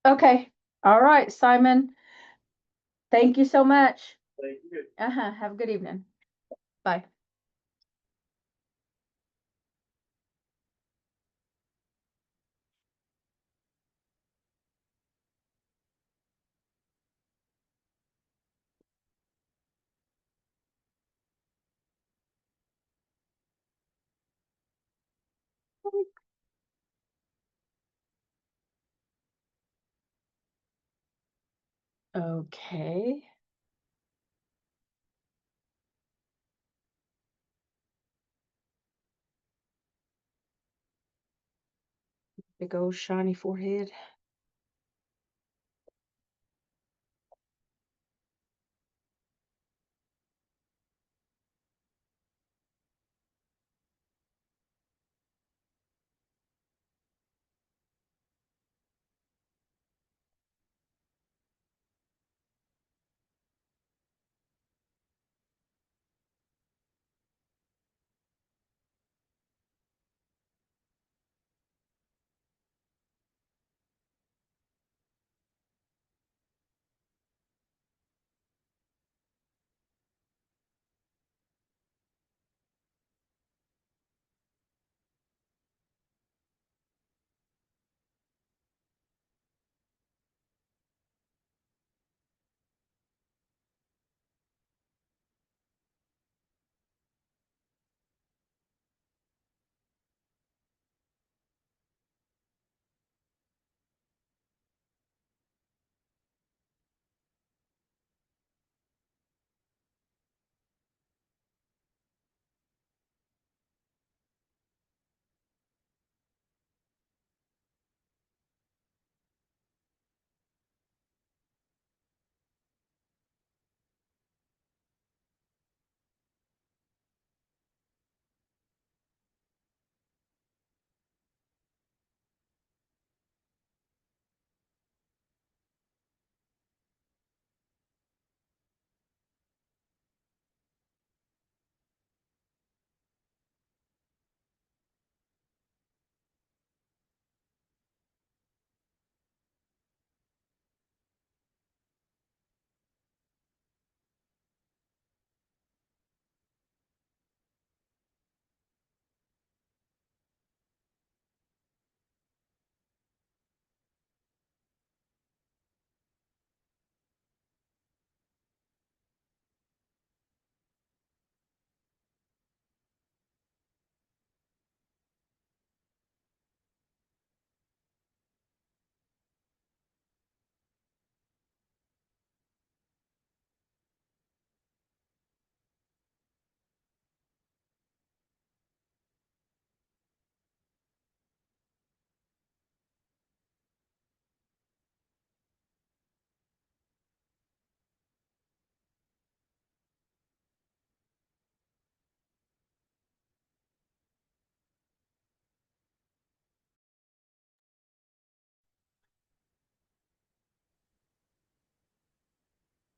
Okay. All right, Simon. Thank you so much. Thank you. Have a good evening. Bye. Okay. Big old shiny forehead.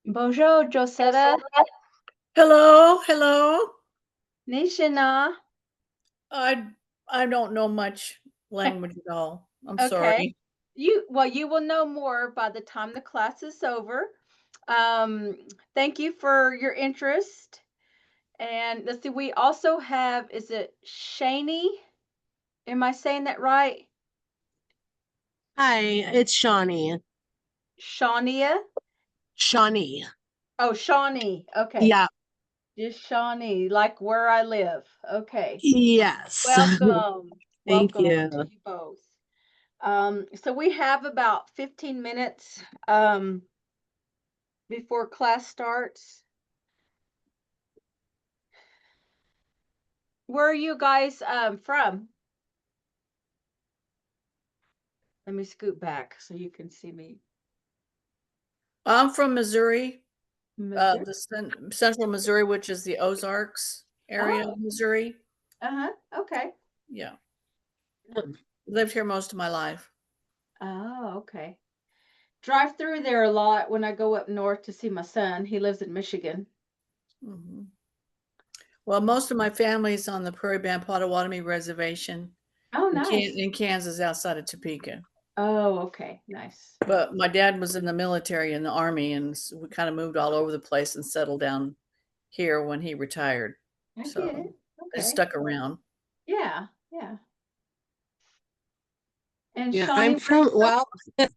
Bonjour, Josetta. Hello, hello. Nishina. I I don't know much language at all. I'm Okay. sorry. You will know more by the time the class is over. Um, Thank you for your interest. And let's see, we also have, is it Shani? Am I saying that right? Hi, it's Shawnee. Shania? Shawnee. Oh, Shawnee. Okay. Yeah. Just Shawnee, like where I live. Okay. Yes. Welcome. Thank Welcome you. to you both. So we have about 15 minutes before class starts. Where are you guys from? Let me scoot back so you can see me. I'm from Missouri, Missouri? the central Missouri, which is the Ozarks area of Missouri. Okay. Yeah. Lived here most of my life. Oh, okay. Drive through there a lot when I go up north to see my son. He lives in Michigan. Mhm. Well, most of my family's on the Prairie Band Potawatomi Reservation Oh, nice. in Kansas outside of Topeka. Oh, okay, nice. But my dad was in the military, in the army, and we kind of moved all over the place and settled down here when he retired. I get So it. I Okay. stuck around. Yeah, yeah. And Yeah, Shawnee, I'm where are you from, from?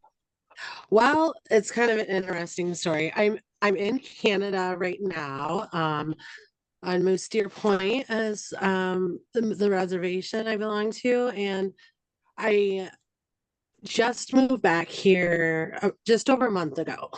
well, it's kind of an interesting story. I'm in Canada right now, on Moose Deer Point as the reservation I belong to, and I just moved back here just over a month ago.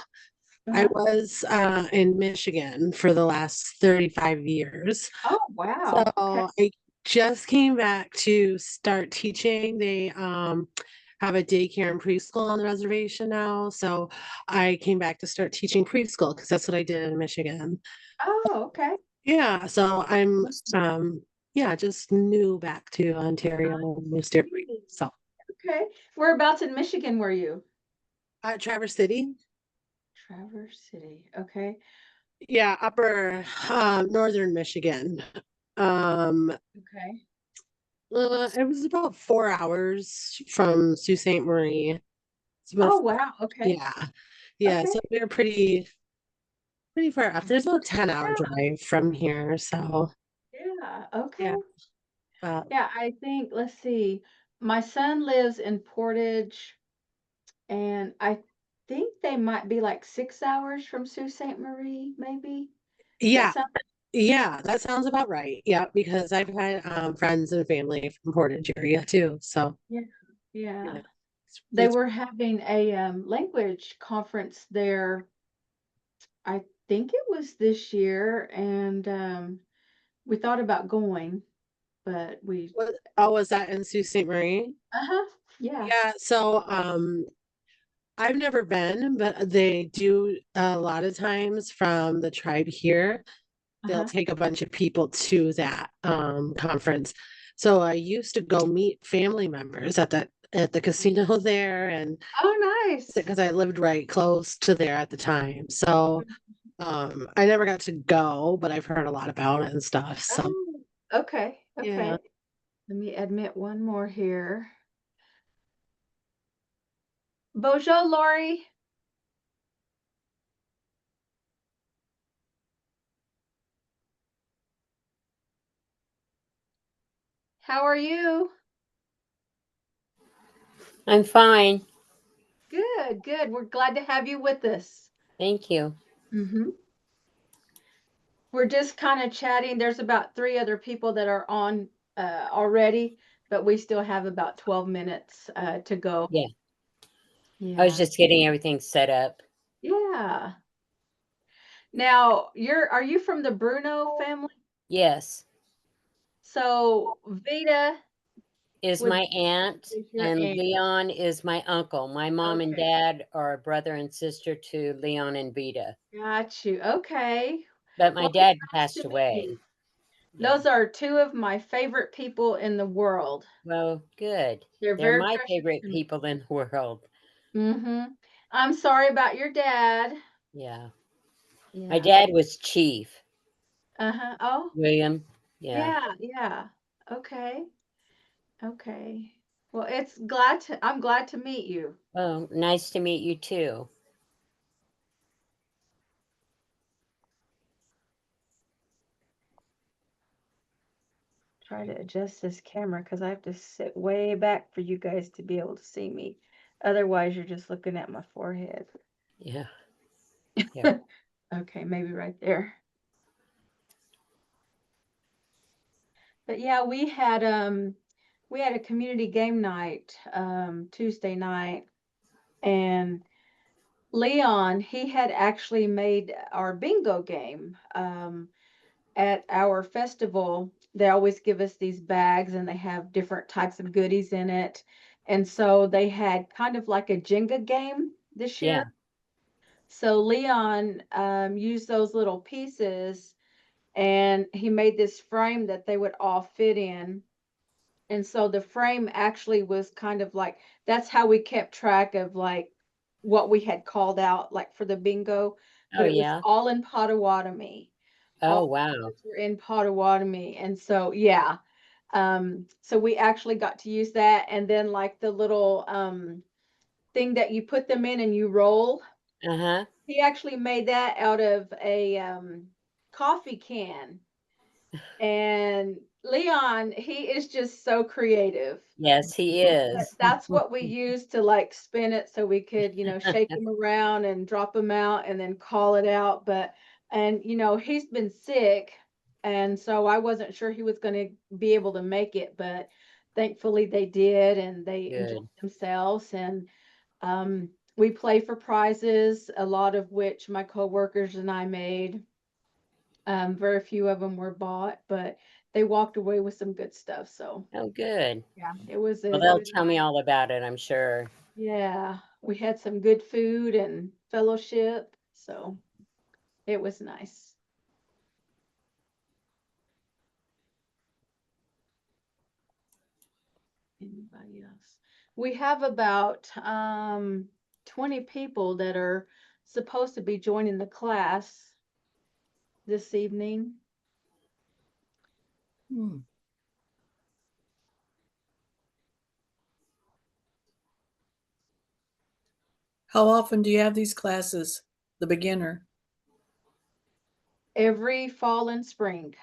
I Uh-huh. was in Michigan for the last 35 years. Oh, So wow. Okay. I just came back to start teaching. They have a daycare and preschool on the reservation now. So I came back to start teaching preschool because that's what I did in Michigan. Oh, okay. Yeah, so I'm yeah, just new back to Ontario, Moose Deer Creek. Nice. So Okay. Whereabouts in Michigan were you? Traverse City. Traverse City. Okay. Yeah, upper northern Michigan. Um Okay. it was about 4 hours from Sault Ste. Marie. It's about, Oh, wow. Okay. yeah. Yeah, Okay. so we're pretty far up. There's about 10-hour Yeah. drive from here. So Yeah. Okay. yeah. But Yeah, I think, let's see. My son lives in Portage, and I think they might be like 6 hours from Sault Ste. Marie, maybe. Does that yeah, sound? yeah, that sounds about right. Yeah, because I've had friends and family from Portage area too. So Yeah. Yeah. yeah, They it's were having a language conference there. I think it was this year, and we thought about going, but we, oh, was that in Sault Ste. Marie? uh-huh, yeah, Yeah, so I've never been, but they do a lot of times from the tribe here. They'll uh-huh. take a bunch of people to that conference. So I used to go meet family members at the casino there, and Oh, nice. because I lived right close to there at the time. So I never got to go, but I've heard a lot about it and stuff. So Oh, okay, yeah. okay. Let me admit one more here. Bonjour, Lori. How are you? I'm fine. Good, good. We're glad to have you with us. Thank you. Mm-hmm. We're just kind of chatting. There's about 3 other people that are on already, but we still have about 12 minutes to go. Yeah. I was Yeah. just getting everything set up. Yeah. Now, are you from the Bruno family? Yes. So Vita Is would my aunt is your and aunt. Leon is my uncle. My mom and Okay. dad are brother and sister to Leon and Vita. Got you. Okay. But my Well, it's dad nice passed to meet away. you. Yeah. Those are two of my favorite people in the world. Well, good. They're They're very my precious favorite to me. people in the world. Mm-hmm. I'm sorry about your dad. Yeah. My Yeah. dad was chief. Uh-huh. Oh, William. Yeah. yeah, yeah. Okay. Okay. Well, I'm glad to meet you. Oh, nice to meet you too. Try to adjust this camera because I have to sit way back for you guys to be able to see me. Otherwise, you're just looking at my forehead. Yeah. Yeah. Okay, maybe right there. But yeah, we had a community game night Tuesday night, and Leon, he had actually made our bingo game. At our festival, they always give us these bags and they have different types of goodies in it. And so they had kind of like a Jenga game this year. Yeah. So Leon used those little pieces and he made this frame that they would all fit in. And so the frame actually was kind of like that's how we kept track of like what we had called out like for the bingo, Oh, but it was yeah. all in Potawatomi. All Oh, the wow. words were in Potawatomi. And so yeah. So we actually got to use that and then like the little thing that you put them in and you roll. Uh-huh. He actually made that out of a coffee can. And Leon, he is just so creative. Yes, he But is. that's what we used to like spin it so we could, shake them around and drop them out and then call it out. And he's been sick. And so I wasn't sure he was going to be able to make it, but thankfully they did and they enjoyed Good. themselves. And we play for prizes, a lot of which my coworkers and I made. Very few of them were bought, but they walked away with some good stuff. So Oh, good. yeah, it was Well, a they'll good tell me night. all about it, I'm sure. Yeah, we had some good food and fellowship, so it was nice. Anybody else? We have about 20 people that are supposed to be joining the class this evening. Hmm. How often do you have these classes? The beginner? Every fall and spring.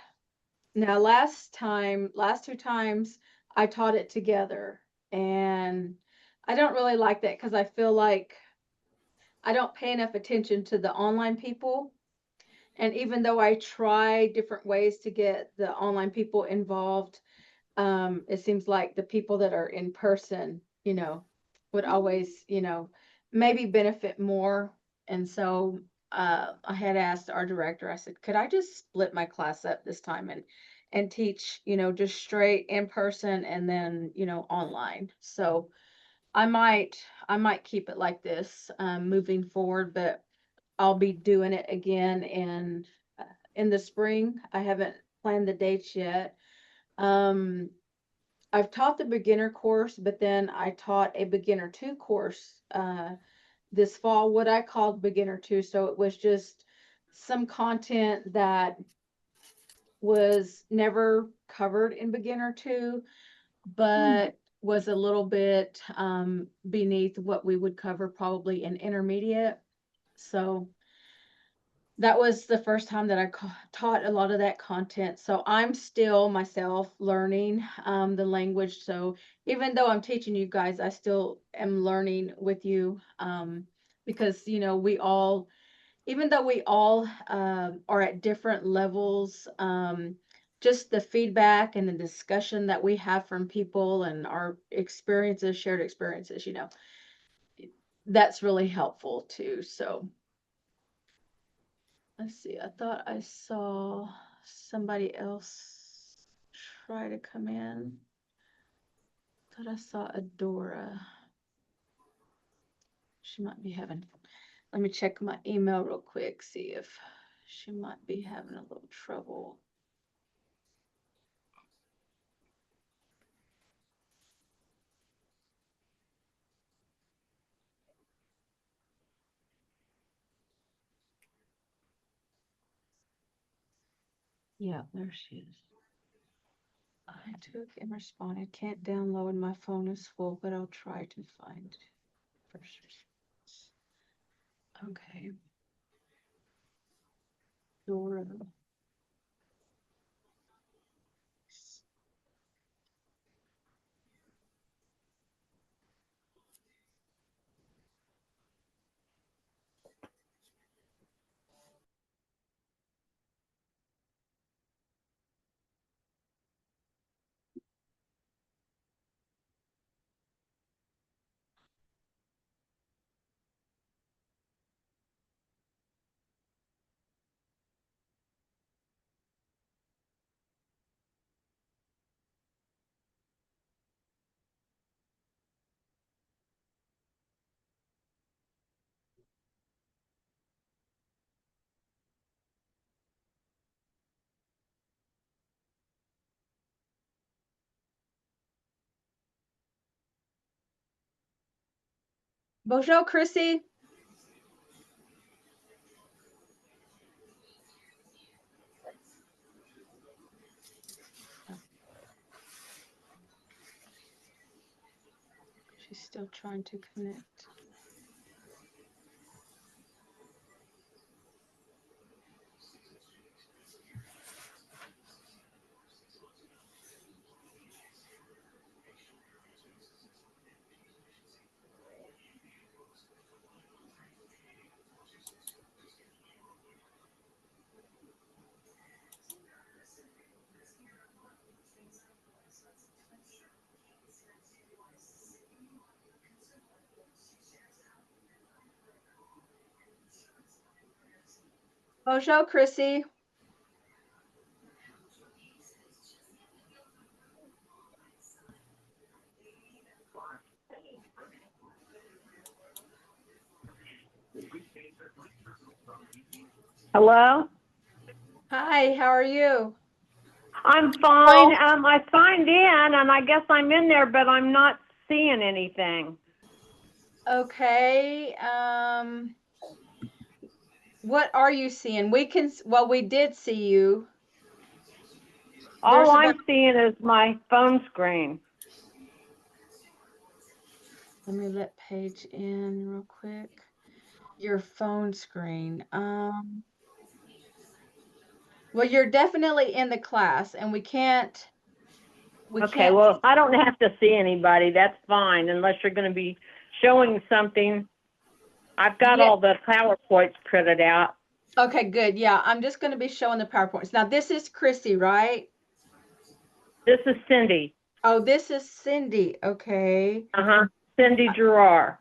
Now, last 2 times I taught it together, and I don't really like that because I feel like I don't pay enough attention to the online people. And even though I try different ways to get the online people involved, it seems like the people that are in person, would always, maybe benefit more. And so I had asked our director, I said, could I just split my class up this time and teach, just straight in person and then, online. So I might keep it like this moving forward, but I'll be doing it again in the spring. I haven't planned the dates yet. Um, I've taught the beginner course, but then I taught a beginner 2 course this fall, what I called beginner 2. So it was just some content that was never covered in beginner 2, but was a little bit beneath what we would cover probably in intermediate. So that was the first time that I taught a lot of that content. So I'm still myself learning the language. So even though I'm teaching you guys, I still am learning with you because, we all, even though we all are at different levels, just the feedback and the discussion that we have from people and our experiences, shared experiences, that's really helpful too. So let's see, I thought I saw somebody else try to come in. Thought I saw Adora. She might be having, let me check my email real quick, see if she might be having a little trouble. Yeah, there she is. I took and responded. Can't download. My phone is full, but I'll try to find first response. Okay. Dora. Bonjour, Chrissy. She's still trying to connect. Bonjour, Chrissy. Hello? Hi, how are you? I'm fine. I signed in and I guess I'm in there, but I'm not seeing anything. Okay, what are you seeing? Well, we did see you. There's All about- I'm seeing is my phone screen. Let me let Paige in real quick. Your phone screen. Well, you're definitely in the class and we can't. Okay, well, I don't have to see anybody. That's fine, unless you're going to be showing something. I've got Yeah. all the PowerPoints printed out. Okay, good. Yeah, I'm just going to be showing the PowerPoints. Now, this is Chrissy, right? This is Cindy. Oh, this is Cindy. Okay. Cindy Gerard.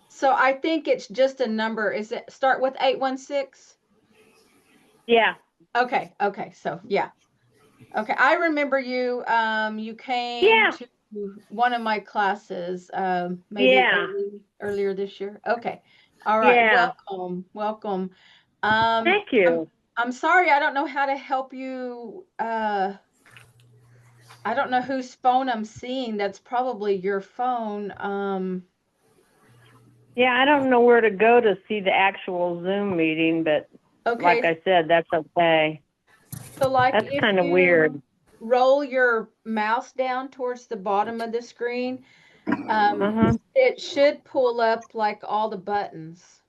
So I think it's just a number. Is it start with 816? Yeah. Okay. Okay. So yeah. Okay. I remember you. You came Yeah. to one of my classes, maybe Yeah. earlier this year. Okay. All right. Yeah. Welcome. Welcome. Thank you. I'm sorry, I don't know how to help you. I don't know whose phone I'm seeing. That's probably your phone. Yeah, I don't know where to go to see the actual Zoom meeting, but Okay. like I said, that's okay. So like That's if kind of you weird. roll your mouse down towards the bottom of the screen, it should pull up like all the buttons.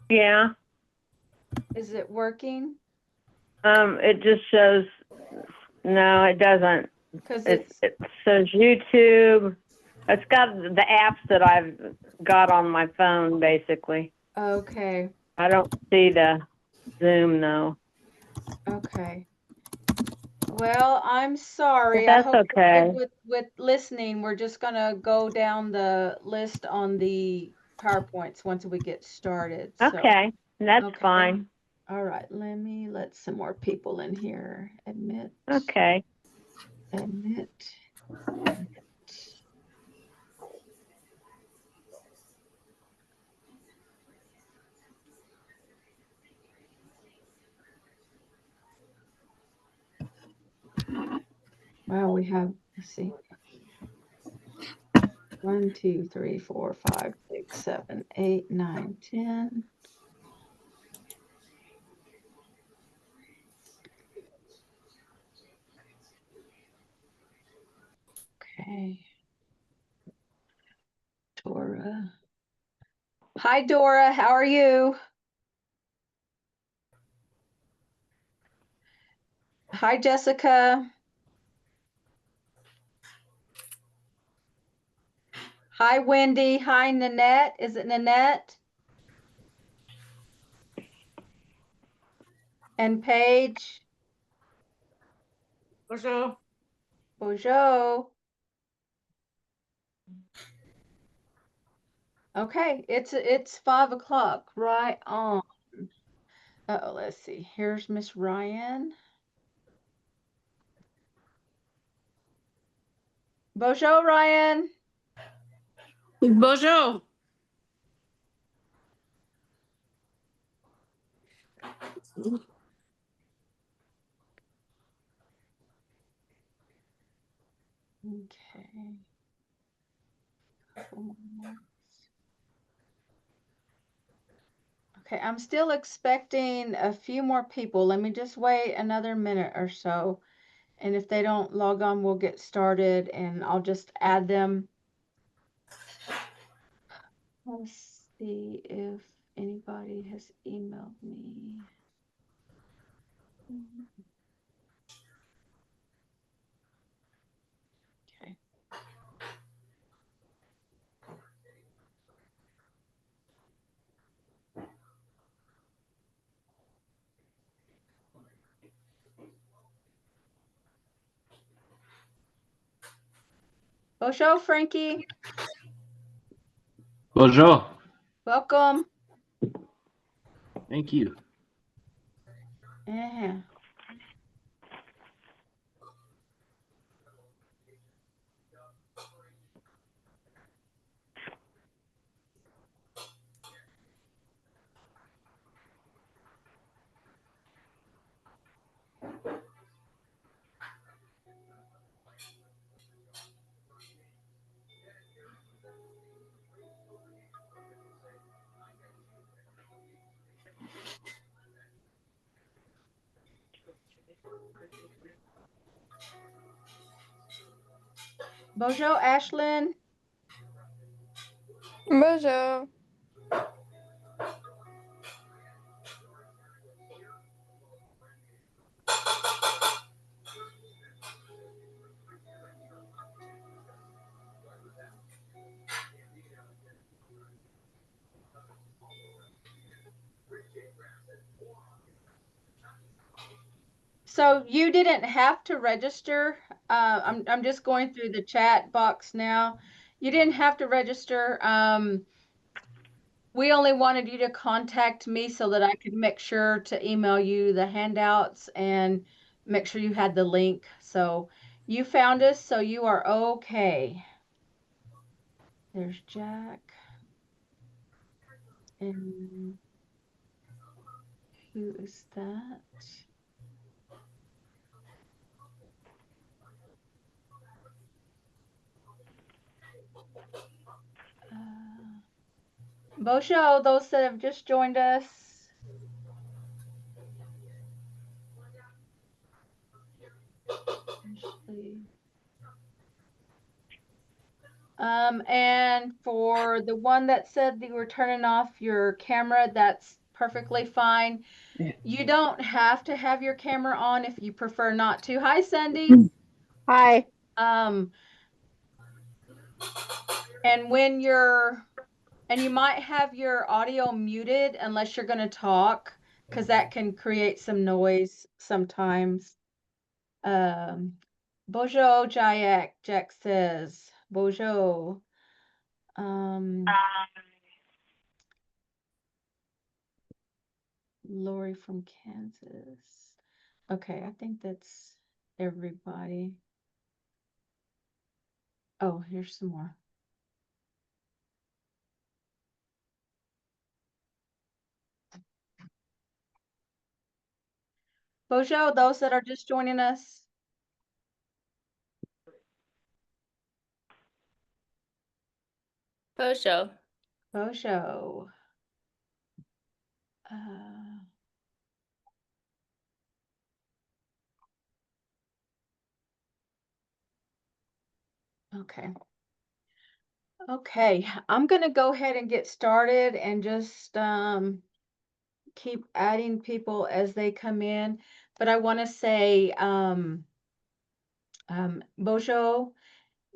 Yeah. Is it working? It just shows, no, it doesn't. Because It says YouTube. It's got the apps that I've got on my phone, basically. okay. I don't see the Zoom, though. Okay. Well, I'm sorry. But I that's hope you're okay. good with listening. We're just gonna go down the list on the PowerPoints once we get started. So, Okay, that's okay. fine. All right, let me let some more people in here. Admit. Okay. Admit. Wow, we have, let's see. 1, 2, 3, 4, 5, 6, 7, 8, 9, 10. Okay. Dora. Hi, Dora. How are you? Hi, Jessica. Hi, Wendy. Hi, Nanette. Is it Nanette? And Paige. Bonjour. Bonjour. Okay, it's 5 o'clock. Right on. Uh-oh, let's see. Here's Miss Ryan. Bonjour, Ryan. Bonjour. Okay. Couple more minutes. Okay, I'm still expecting a few more people. Let me just wait another minute or so. And if they don't log on, we'll get started and I'll just add them. Let's see if anybody has emailed me. Okay. Bonjour, Frankie. Bonjour. Welcome. Thank you. Yeah. Bonjour, Ashlyn. Bonjour. So you didn't have to register. I'm just going through the chat box now. You didn't have to register. We only wanted you to contact me so that I could make sure to email you the handouts and make sure you had the link. So you found us, so you are okay. There's Jack. And who is that? Bonjour, those that have just joined us. Ashley. And for the one that said that you were turning off your camera, that's perfectly fine. Yeah. You don't have to have your camera on if you prefer not to. Hi, Cindy. Hi. And you might have your audio muted unless you're going to talk, because that can create some noise sometimes. Bojo Jayak, Jack says. Bojo. Lori from Kansas. Okay, I think that's everybody. Oh, here's some more. Bojo, those that are just joining us. Bonjour. Bojo. Okay. Okay, I'm gonna go ahead and get started and just keep adding people as they come in. But I want to say Bojo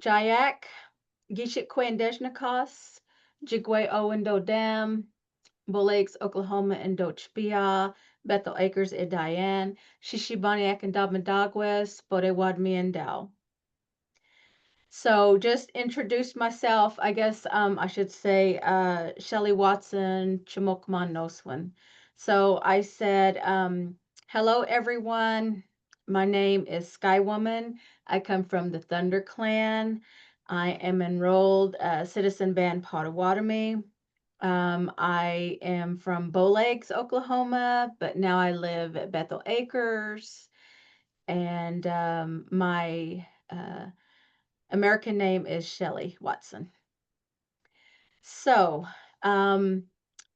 Jayak, Gishik Kwendeshnikos, Jigwe Owen Dodam, Bull Lakes, Oklahoma, and Dochbia, Bethel Acres, and Diane, Shishibaniak and Dabmadagwes, Bodewadmi and Dow. So just introduce myself. I guess I should say Shelly Watson, Chimokman Noswin. So I said, hello, everyone. My name is Sky Woman. I come from the Thunder Clan. I am enrolled Citizen Band Potawatomi. I am from Bow Lakes, Oklahoma, but now I live at Bethel Acres. And my American name is Shelly Watson. So,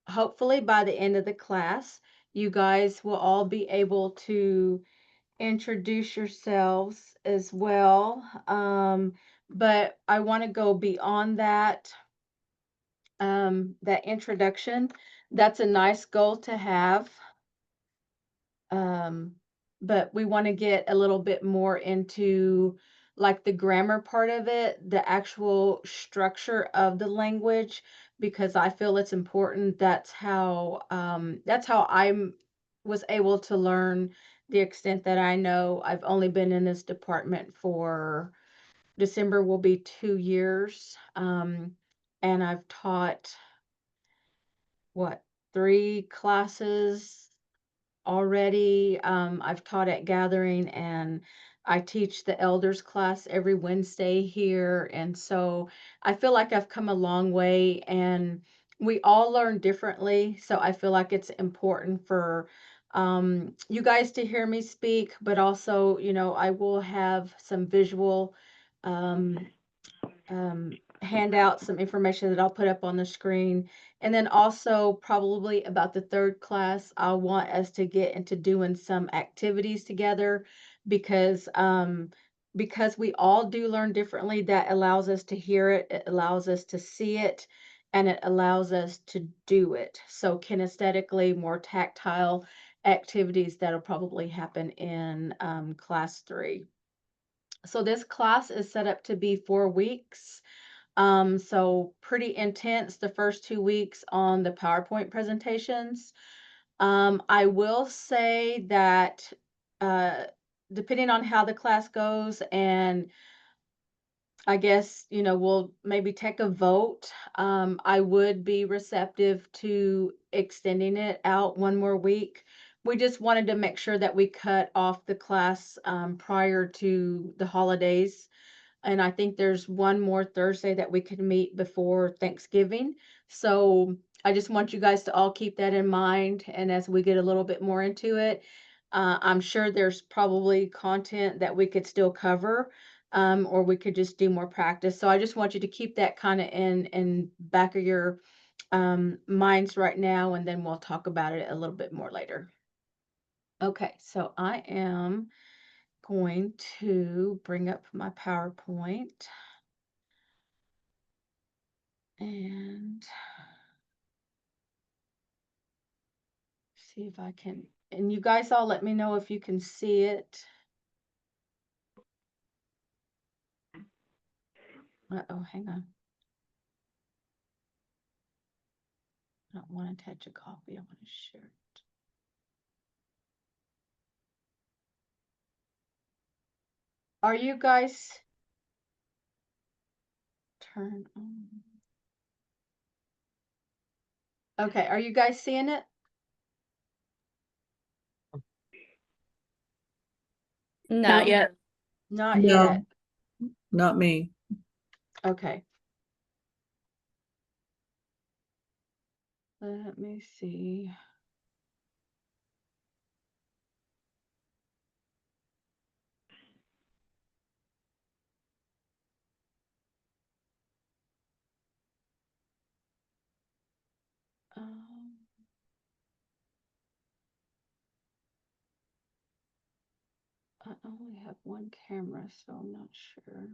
hopefully by the end of the class, you guys will all be able to introduce yourselves as well. But I want to go beyond that, that introduction. That's a nice goal to have. But we want to get a little bit more into like the grammar part of it, the actual structure of the language, because I feel it's important. That's how I was able to learn the extent that I know. I've only been in this department for December will be 2 years. And I've taught what 3 classes already. I've taught at Gathering, and I teach the elders class every Wednesday here. And so I feel like I've come a long way, and we all learn differently. So I feel like it's important for you guys to hear me speak, but also, I will have some visual um, hand out some information that I'll put up on the screen. And then also probably about the 3rd class, I want us to get into doing some activities together because we all do learn differently. That allows us to hear it, it allows us to see it, and it allows us to do it. So kinesthetically, more tactile activities that'll probably happen in class 3. So this class is set up to be 4 weeks. So pretty intense the first 2 weeks on the PowerPoint presentations. I will say that uh, depending on how the class goes, and I guess, we'll maybe take a vote. I would be receptive to extending it out 1 more week. We just wanted to make sure that we cut off the class prior to the holidays. And I think there's 1 more Thursday that we could meet before Thanksgiving. So I just want you guys to all keep that in mind. And as we get a little bit more into it, I'm sure there's probably content that we could still cover, or we could just do more practice. So I just want you to keep that kind of in back of your minds right now, and then we'll talk about it a little bit more later. Okay, so I am going to bring up my PowerPoint and see if I can, and you guys all let me know if you can see it. Uh-oh, hang on. I don't want to attach a copy, I want to share it. Are you guys turn on? Okay, are you guys seeing it? Not yet. Not No. yet. Not me. Okay. Let me see. Um, I only have 1 camera, so I'm not sure.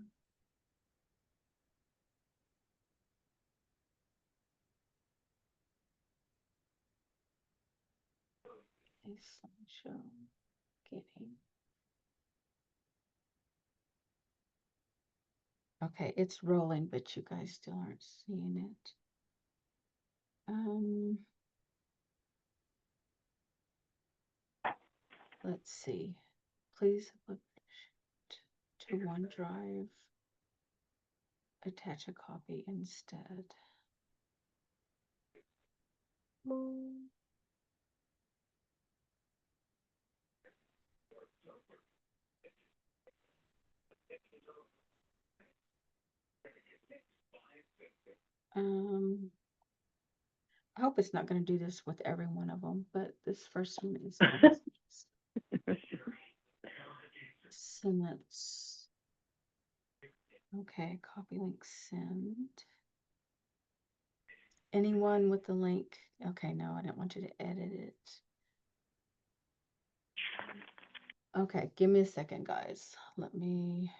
A slideshow getting. Okay, it's rolling, but you guys still aren't seeing it. Let's see. Please look to OneDrive. Attach a copy instead. I hope it's not going to do this with every one of them, but this first one is sentence. Okay, copy link send. Anyone with the link? Okay, no, I didn't want you to edit it. Okay, give me a second, guys. Let me.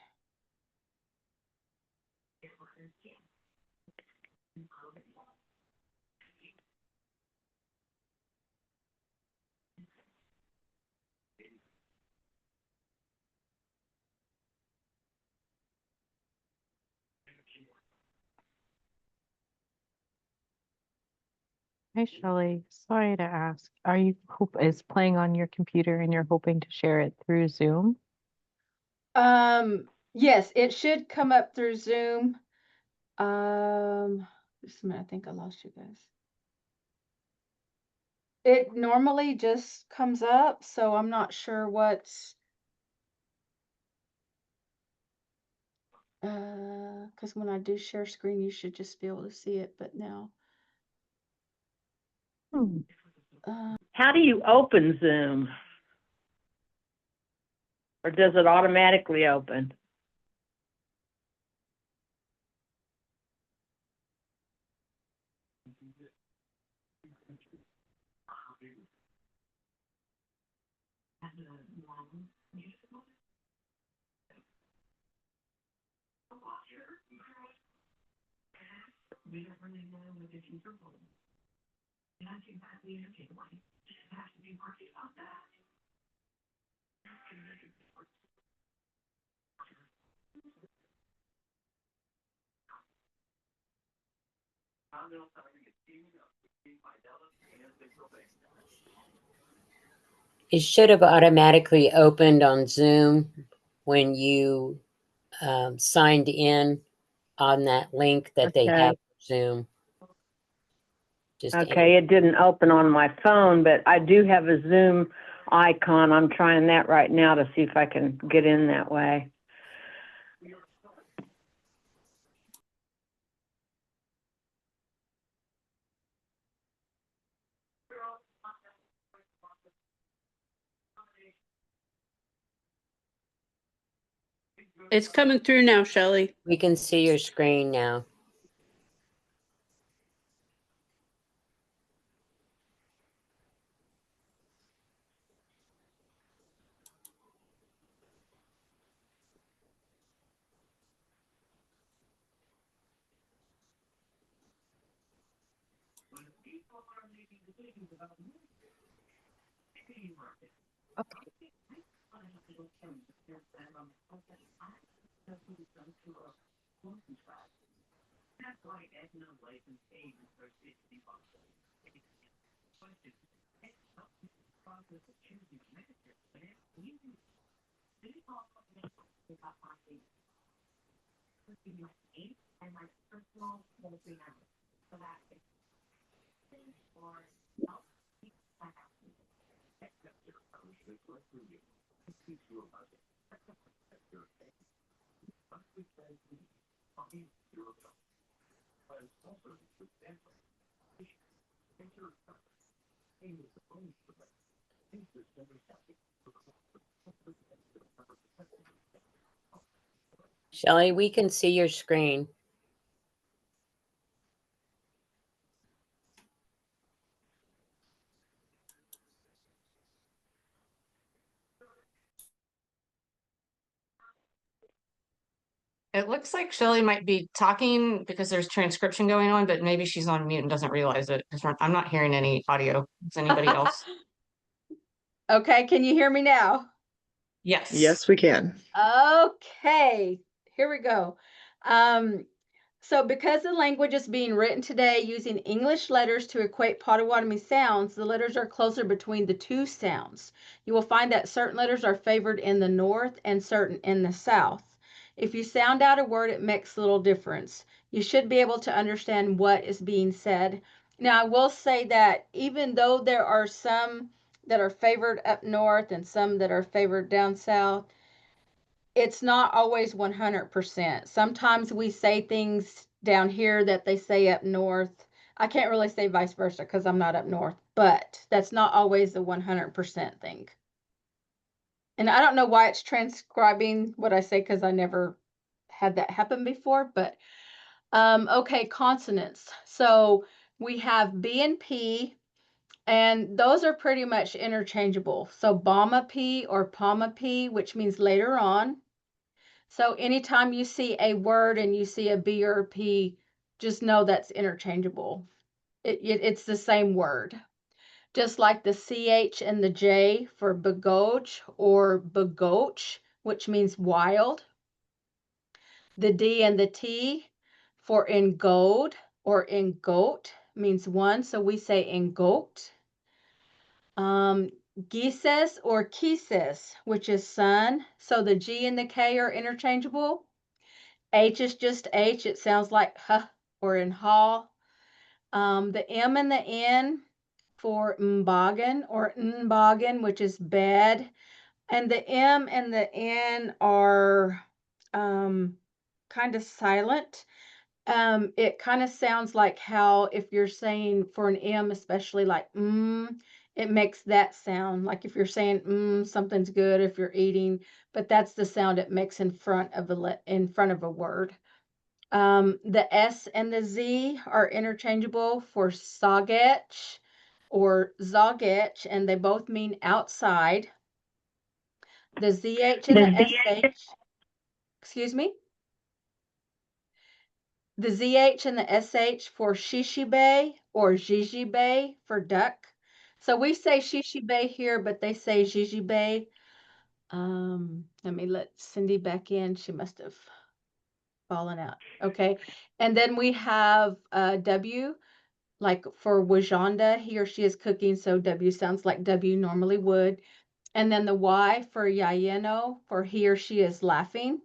Hi, Shelley. Sorry to ask. Are you is playing on your computer and you're hoping to share it through Zoom? Yes, it should come up through Zoom. Just a minute, I think I lost you guys. It normally just comes up, so I'm not sure what's because when I do share screen, you should just be able to see it, but now Hmm. How do you open Zoom? Or does it automatically open? It should have automatically opened on Zoom when you signed in on that link that they Okay. have for Zoom. Just Okay, it didn't open on my phone, but I do have a Zoom icon. I'm trying that right now to see if I can get in that way. It's coming through now, Shelley. we can see your screen now. Shelley, we can see your screen. It looks like Shelley might be talking because there's transcription going on, but maybe she's on mute and doesn't realize it. 'Cause I'm not hearing any audio. Is anybody else? Okay, can you hear me now? Yes. Yes, we can. Okay, here we go. So because the language is being written today using English letters to equate Potawatomi sounds, the letters are closer between the two sounds. You will find that certain letters are favored in the north and certain in the south. If you sound out a word, it makes a little difference. You should be able to understand what is being said. Now, I will say that even though there are some that are favored up north and some that are favored down south, it's not always 100%. Sometimes we say things down here that they say up north. I can't really say vice versa because I'm not up north, but that's not always the 100% thing. And I don't know why it's transcribing what I say because I never had that happen before, but okay, consonants. So we have B and P, and those are pretty much interchangeable. So Bama P or Pama P, which means later on. So anytime you see a word and you see a B or a P, just know that's interchangeable. It's the same word. Just like the CH and the J for bagoch or bagoch, which means wild. The D and the T for engoed or engoat means one, so we say engoat. Gises or kises, which is sun, so the G and the K are interchangeable. H is just H. It sounds like huh or in hall. The M and the N for mbogan or nbogan, which is bed. And the M and the N are kind of silent. It kind of sounds like how if you're saying for an M, especially like it makes that sound. Like if you're saying something's good if you're eating, but that's the sound it makes in front of a word. The S and the Z are interchangeable for Sagetch or Zagetch, and they both mean outside. The ZH and the SH, excuse me? The ZH and the SH for Shishibe or Jijibe for duck. So we say Shishibe here, but they say Jijibe. Let me let Cindy back in. She must have fallen out. Okay. And then we have W, like for Wajanda, he or she is cooking. So W sounds like W normally would. And then the Y for Yayeno, for he or she is laughing.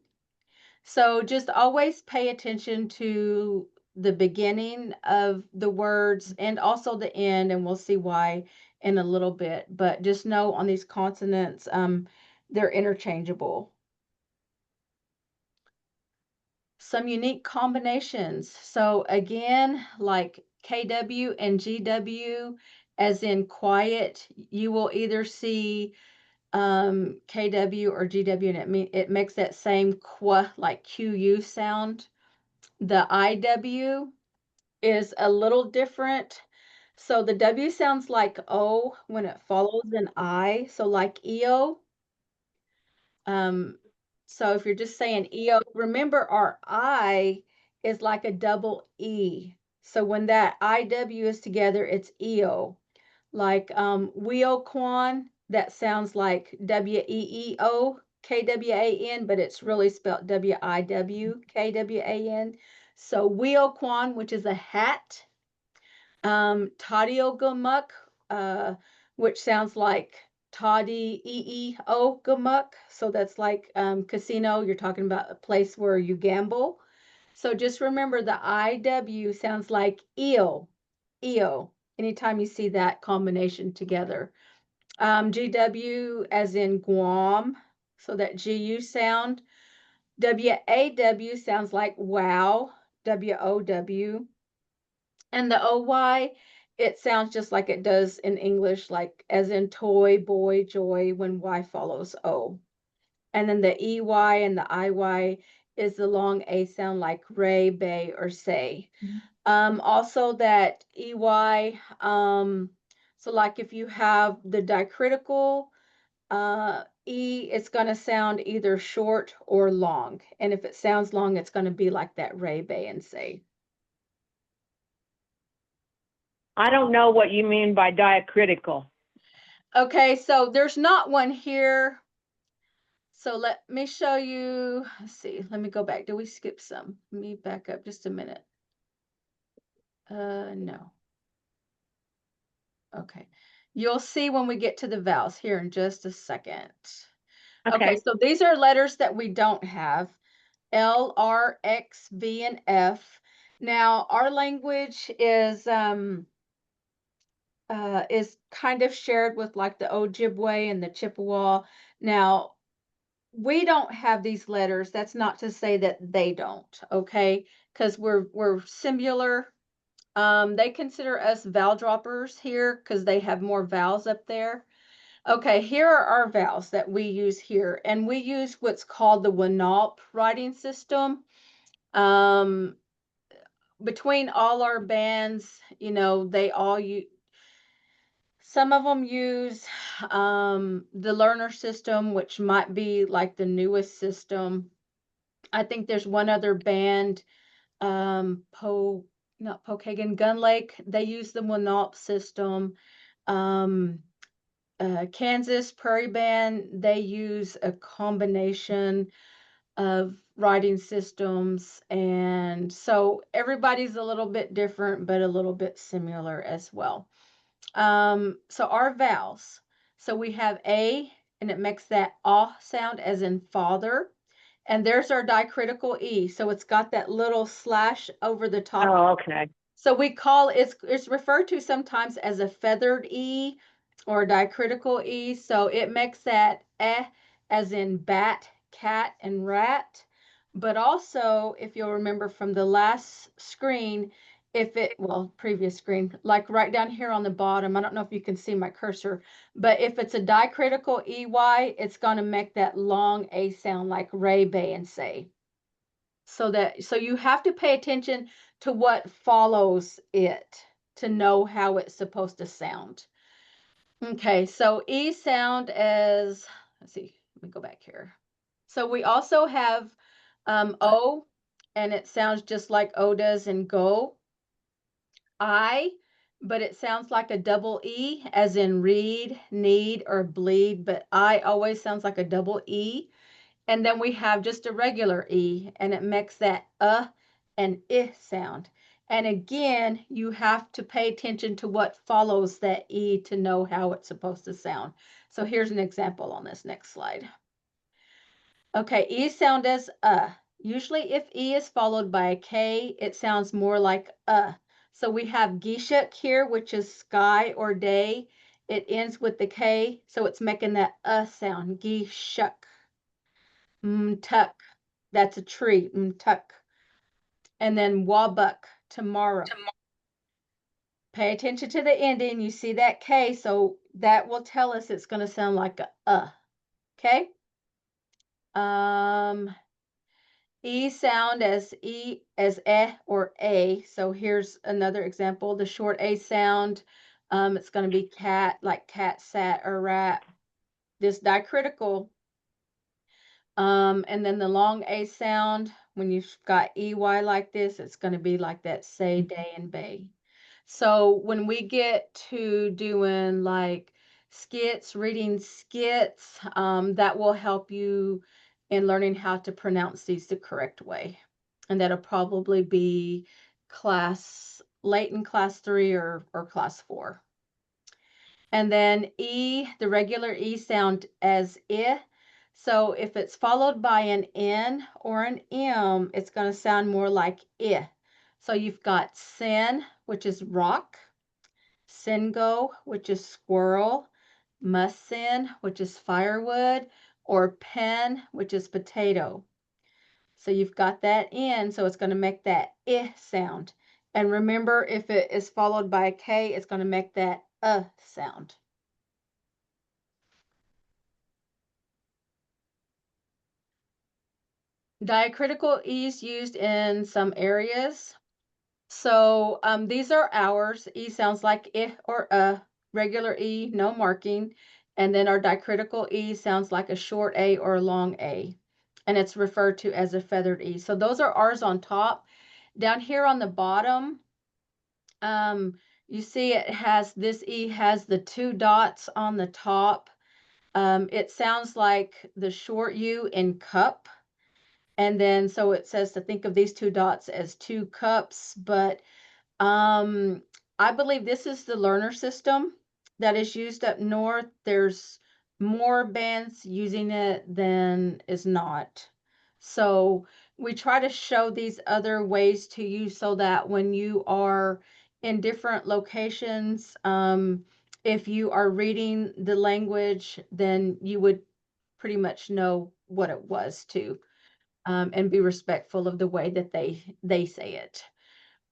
So just always pay attention to the beginning of the words and also the end, and we'll see why in a little bit. But just know on these consonants, they're interchangeable. Some unique combinations. So again, like KW and GW, as in quiet, you will either see KW or GW, and it makes that same qua like QU sound. The IW is a little different. So the W sounds like O when it follows an I. So like EO. So if you're just saying EO, remember our I is like a double E. So when that IW is together, it's EO. Like Weoquan, that sounds like WEEOKWAN, but it's really spelled WIWKWAN. So Weoquan, which is a hat. Tadiogamuk, which sounds like Toddy Gamuk. So that's like casino. You're talking about a place where you gamble. So just remember the IW sounds like EO. Anytime you see that combination together. GW as in Guam, so that GU sound. WAW sounds like wow, WOW. And the OY, it sounds just like it does in English, like as in toy, boy, joy, when Y follows O. And then the EY and the IY is the long A sound like ray, bay, or say. Also that EY, so like if you have the dicritical E, it's going to sound either short or long. And if it sounds long, it's going to be like that ray, bay, and say. I don't know what you mean by diacritical. Okay, so there's not one here. So let me show you. Let's see. Let me go back. Did we skip some? Let me back up just a minute. No. Okay. You'll see when we get to the vowels here in just a second. Okay, so these are letters that we don't have. L, R, X, V, and F. Now, our language is kind of shared with like the Ojibwe and the Chippewa. Now, we don't have these letters. That's not to say that they don't, okay? Because we're similar. They consider us vowel droppers here because they have more vowels up there. Okay, here are our vowels that we use here, and we use what's called the Wenaup writing system. Between all our bands, they all use. Some of them use the learner system, which might be like the newest system. I think there's one other band, not Pokagon, Gun Lake. They use the Wenaup system. Kansas Prairie Band, they use a combination of writing systems. And so everybody's a little bit different, but a little bit similar as well. So our vowels. So we have A, and it makes that ah sound as in father. And there's our dicritical E. So it's got that little slash over the top. Oh, okay. So we call it's referred to sometimes as a feathered E or a dicritical E. So it makes that eh as in bat, cat, and rat. But also, if you'll remember from the last screen, previous screen, like right down here on the bottom, I don't know if you can see my cursor, but if it's a dicritical EY, it's going to make that long A sound like Ray, Bay, and Say. So you have to pay attention to what follows it to know how it's supposed to sound. Okay, so E sound as, let's see, let me go back here. So we also have O, and it sounds just like O does in go. I, but it sounds like a double E, as in read, need, or bleed, but I always sounds like a double E. And then we have just a regular E, and it makes that and I sound. And again, you have to pay attention to what follows that E to know how it's supposed to sound. So here's an example on this next slide. Okay, E sound as Usually if E is followed by a K, it sounds more like So we have Gishuk here, which is sky or day. It ends with the K, so it's making that sound, Gishuk. Tuck, that's a tree, tuck. And then Wabuk, tomorrow. Pay attention to the ending. You see that K, so that will tell us it's going to sound like a. Okay? E sound as or A. So here's another example. The short A sound, it's going to be cat, like cat, sat, or rat. This dicritical. And then the long A sound, when you've got EY like this, it's going to be like that say, day, and bay. So when we get to doing like skits, reading skits, that will help you in learning how to pronounce these the correct way. And that'll probably be late in class 3 or class 4. And then E, the regular E sound as I. So if it's followed by an N or an M, it's going to sound more like I. So you've got sin, which is rock, singo, which is squirrel, musin, which is firewood, or pen, which is potato. So you've got that N, so it's going to make that I sound. And remember, if it is followed by a K, it's going to make that sound. Diacritical E's used in some areas. So these are ours. E sounds like I or regular E, no marking. And then our diacritical E sounds like a short A or a long A. And it's referred to as a feathered E. So those are ours on top. Down here on the bottom, you see this E has the 2 dots on the top. It sounds like the short U in cup. And then, so it says to think of these 2 dots as 2 cups, but I believe this is the learner system that is used up north. There's more bands using it than is not. So we try to show these other ways to use so that when you are in different locations, if you are reading the language, then you would pretty much know what it was too. And be respectful of the way that they say it.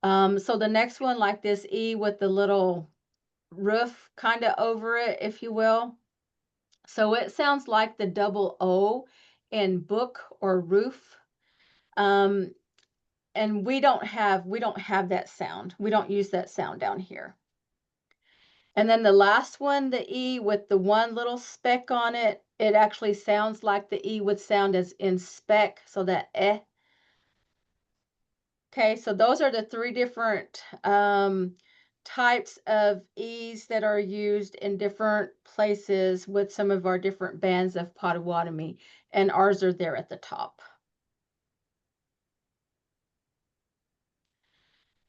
So the next one, like this E with the little roof kind of over it, if you will. So it sounds like the double O in book or roof. And we don't have that sound. We don't use that sound down here. And then the last one, the E with the one little speck on it, it actually sounds like the E would sound as in spec, so that eh. Okay, so those are the 3 different types of E's that are used in different places with some of our different bands of Potawatomi, and ours are there at the top.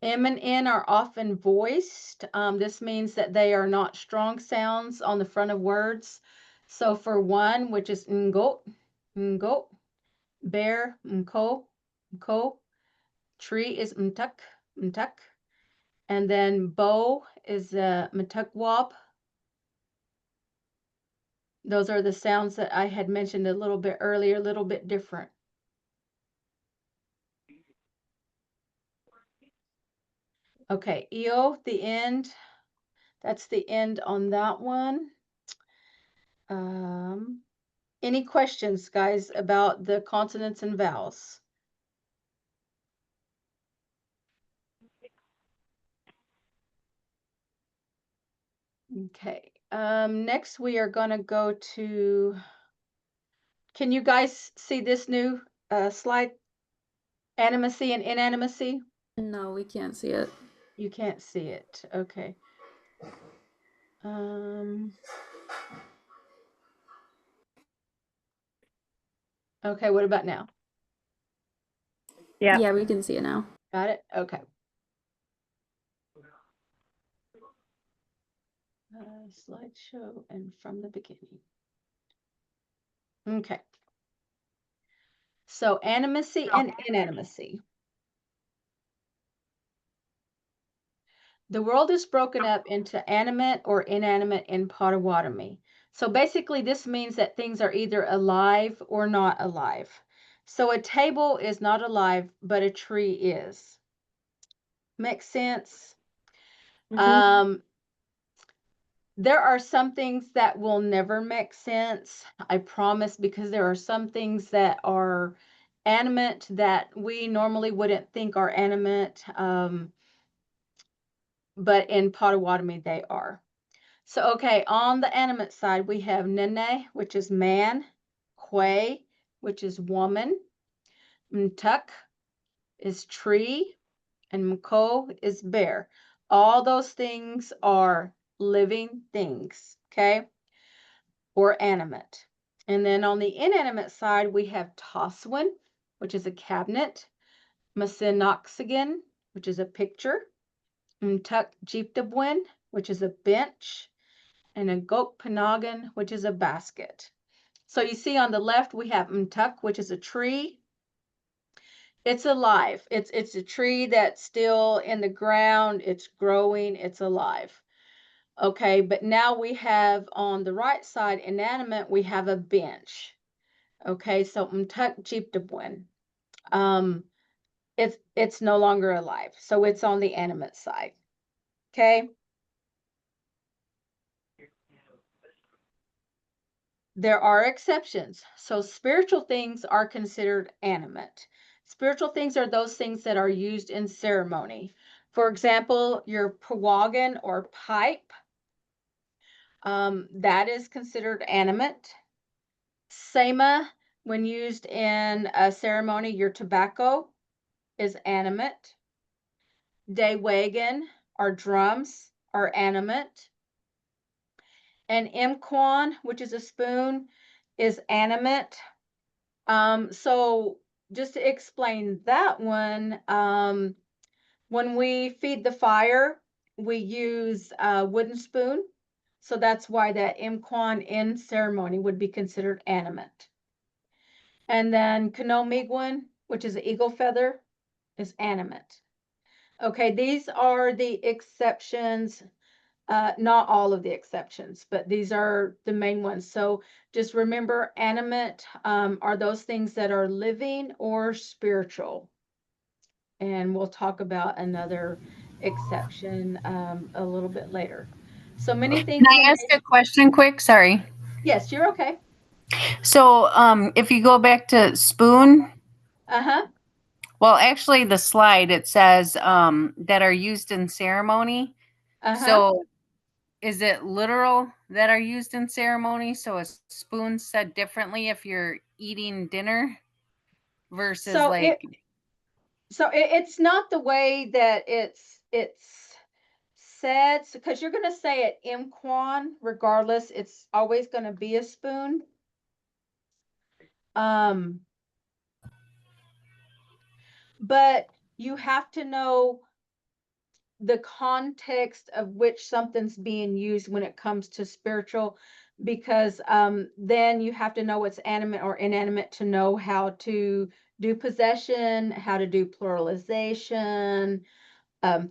M and N are often voiced. This means that they are not strong sounds on the front of words. So for one, which is ngo, ngo, bear, mko, mko, tree is mtuk, mtuk, And then Bo is Matukwab. Those are the sounds that I had mentioned a little bit earlier, a little bit different. Okay, Eo, the end. That's the end on that one. Any questions, guys, about the consonants and vowels? Okay, next we are gonna go to, can you guys see this new slide? Animacy and inanimacy? No, we can't see it. You can't see it, okay. Okay, what about now? Yeah. Yeah, we can see it now. Got it? Okay. Slideshow and from the beginning. Okay. So animacy and inanimacy. The world is broken up into animate or inanimate in Potawatomi. So basically this means that things are either alive or not alive. So a table is not alive, but a tree is. Makes sense? There are some things that will never make sense, I promise, because there are some things that are animate that we normally wouldn't think are animate, but in Potawatomi they are. So, okay, on the animate side, we have Nene, which is man, Kwe, which is woman, Mtuk is tree, and Mko is bear. All those things are living things, okay, or animate. And then on the inanimate side, we have Toswin, which is a cabinet, Masinoxagan, which is a picture, Mtuk Jeeptabwin, which is a bench, and a Gokpanagan, which is a basket. So you see on the left, we have Mtuk, which is a tree. It's alive. It's a tree that's still in the ground. It's growing. It's alive. Okay, but now we have on the right side, inanimate, we have a bench. Okay, so Mtuk Jeeptabwin. It's no longer alive. So it's on the animate side. Okay. There are exceptions. So spiritual things are considered animate. Spiritual things are those things that are used in ceremony. For example, your pawagan or pipe, that is considered animate. Sema, when used in a ceremony, your tobacco is animate. Dewagan, our drums, are animate. And imquan, which is a spoon, is animate. So just to explain that one, when we feed the fire, we use a wooden spoon. So that's why that imquan in ceremony would be considered animate. And then Kanomigwan, which is an eagle feather, is animate. Okay, these are the exceptions. Not all of the exceptions, but these are the main ones. So just remember, animate are those things that are living or spiritual. And we'll talk about another exception a little bit later. So many things. Can I ask a question quick? Sorry. Yes, you're okay. So if you go back to spoon. Uh-huh. Well, actually the slide, it says that are used in ceremony. Uh-huh. So is it literal that are used in ceremony? So a spoon said differently if you're eating dinner versus So like. it's not the way that it's said, because you're going to say it imquan regardless. It's always going to be a spoon. But you have to know the context of which something's being used when it comes to spiritual, because then you have to know what's animate or inanimate to know how to do possession, how to do pluralization,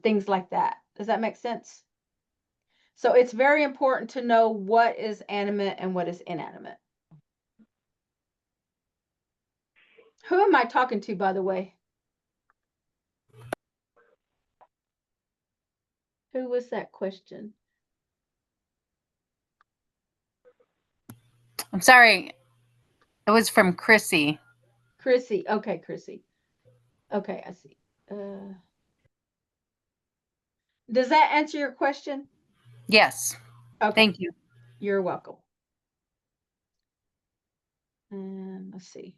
things like that. Does that make sense? So it's very important to know what is animate and what is inanimate. Who am I talking to, by the way? Who was that question? I'm sorry. It was from Chrissy. Chrissy. Okay, Chrissy. Okay, I see. Does that answer your question? Yes. Okay. Thank you. You're welcome. And let's see.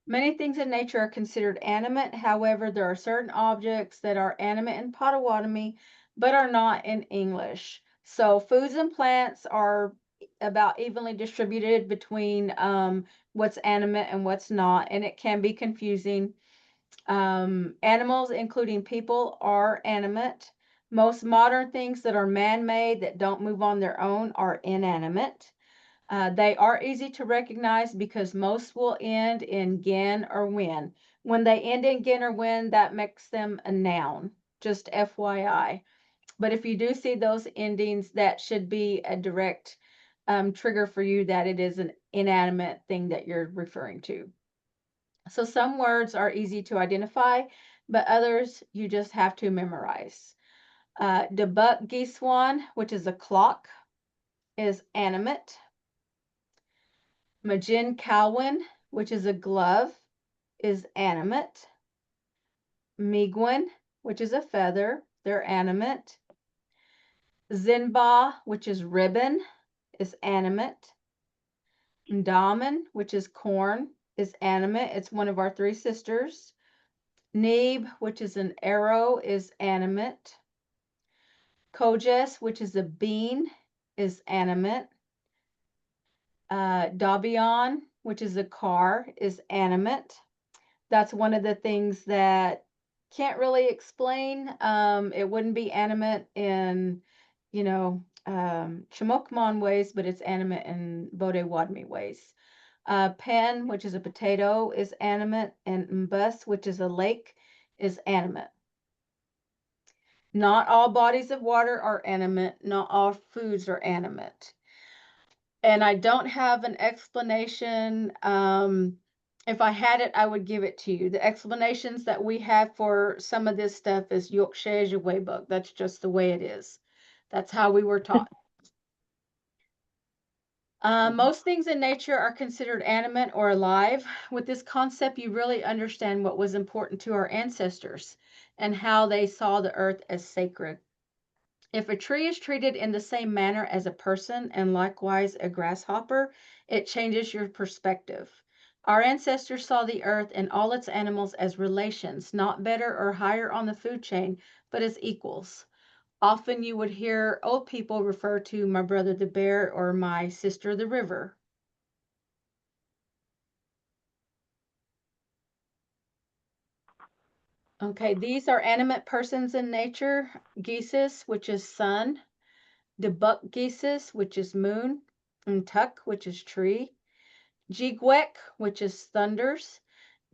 Many things in nature are considered animate. However, there are certain objects that are animate in Potawatomi, but are not in English. So foods and plants are about evenly distributed between what's animate and what's not, and it can be confusing. Animals, including people, are animate. Most modern things that are man-made that don't move on their own are inanimate. They are easy to recognize because most will end in "-gen" or "-win". When they end in "-gen" or "-win", that makes them a noun, just FYI. But if you do see those endings, that should be a direct trigger for you that it is an inanimate thing that you're referring to. So some words are easy to identify, but others you just have to memorize. Debuk Giswan, which is a clock, is animate. Majin Cowan, which is a glove, is animate. Migwin, which is a feather, they're animate. Zinba, which is ribbon, is animate. Ndaman, which is corn, is animate. It's one of our three sisters. Neeb, which is an arrow, is animate. Kojes, which is a bean, is animate. Dabion, which is a car, is animate. That's one of the things that can't really explain. It wouldn't be animate in, Chimokmon ways, but it's animate in Bodewadmi ways. Pen, which is a potato, is animate, and Mbus, which is a lake, is animate. Not all bodies of water are animate. Not all foods are animate. And I don't have an explanation. If I had it, I would give it to you. The explanations that we have for some of this stuff is Yorkshire Weibuk. That's just the way it is. That's how we were taught. Most things in nature are considered animate or alive. With this concept, you really understand what was important to our ancestors and how they saw the earth as sacred. If a tree is treated in the same manner as a person and likewise a grasshopper, it changes your perspective. Our ancestors saw the earth and all its animals as relations, not better or higher on the food chain, but as equals. Often you would hear old people refer to my brother the bear or my sister the river. Okay, these are animate persons in nature. Gises, which is sun. Debuk Gises, which is moon. And Tuk, which is tree. Jigwek, which is thunders.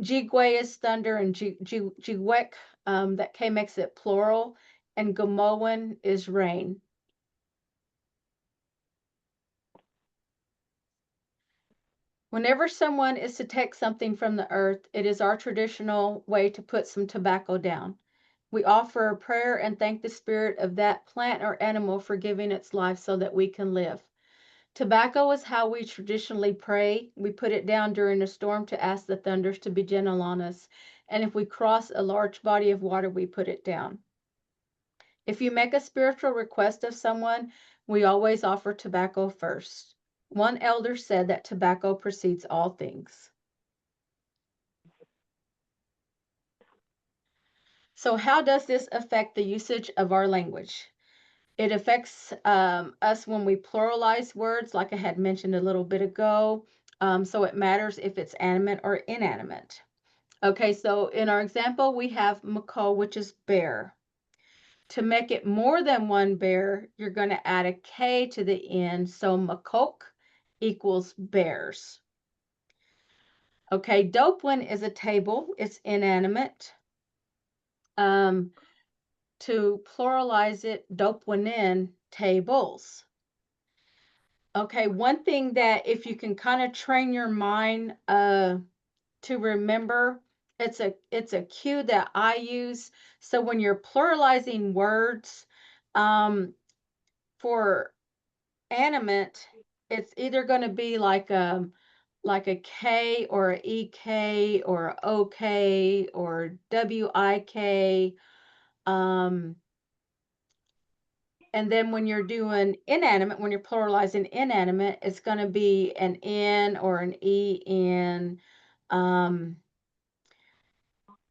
Jigwe is thunder, and Jigwek, that makes it plural. And Gomoan is rain. Whenever someone is to take something from the earth, it is our traditional way to put some tobacco down. We offer a prayer and thank the spirit of that plant or animal for giving its life so that we can live. Tobacco is how we traditionally pray. We put it down during a storm to ask the thunders to be gentle on us. And if we cross a large body of water, we put it down. If you make a spiritual request of someone, we always offer tobacco first. One elder said that tobacco precedes all things. So how does this affect the usage of our language? It affects us when we pluralize words, like I had mentioned a little bit ago. So it matters if it's animate or inanimate. Okay, so in our example, we have Mako, which is bear. To make it more than one bear, you're going to add a K to the end. So Makok equals bears. Okay, Dopewin is a table. It's inanimate. To pluralize it, dopwinin, tables. Okay, one thing that if you can kind of train your mind to remember, it's a cue that I use. So when you're pluralizing words, for animate, it's either going to be like a K or a EK or a OK or WIK. And then when you're doing inanimate, when you're pluralizing inanimate, it's going to be an N or an EN.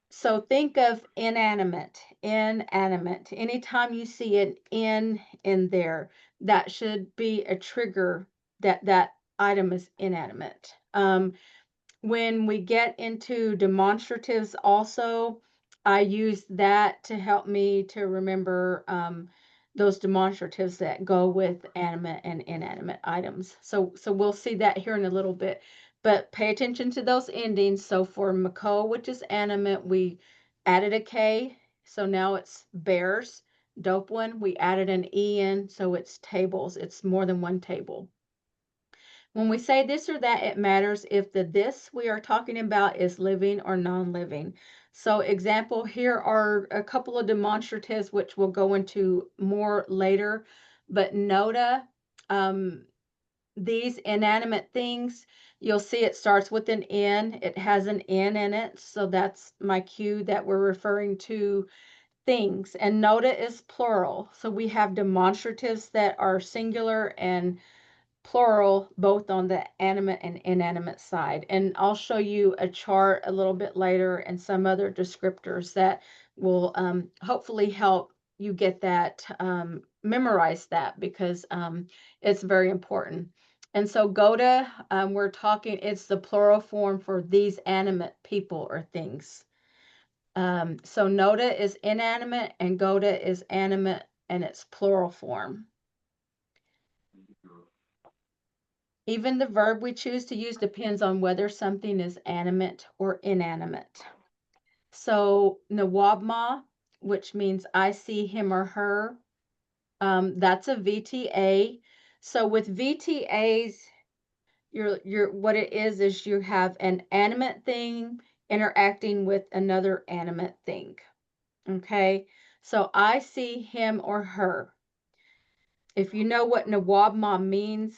So think of inanimate. Anytime you see an N in there, that should be a trigger that that item is inanimate. When we get into demonstratives also, I use that to help me to remember those demonstratives that go with animate and inanimate items. So we'll see that here in a little bit, but pay attention to those endings. So for Mako, which is animate, we added a K, so now it's bears. Dope one, we added an EN, so it's tables. It's more than one table. When we say this or that, it matters if the this we are talking about is living or non-living. So example, here are a couple of demonstratives which we'll go into more later, but nota, these inanimate things, you'll see it starts with an N. It has an N in it, so that's my cue that we're referring to things. And nota is plural, so we have demonstratives that are singular and plural, both on the animate and inanimate side. And I'll show you a chart a little bit later and some other descriptors that will hopefully help you get that, memorize that, because it's very important. And so Goda, we're talking, it's the plural form for these animate people or things. So Nota is inanimate and Goda is animate, and it's plural form. Even the verb we choose to use depends on whether something is animate or inanimate. So Nawabma, which means I see him or her, that's a VTA. So with VTAs, you're what it is you have an animate thing interacting with another animate thing. Okay, so I see him or her. If you know what Nawabma means,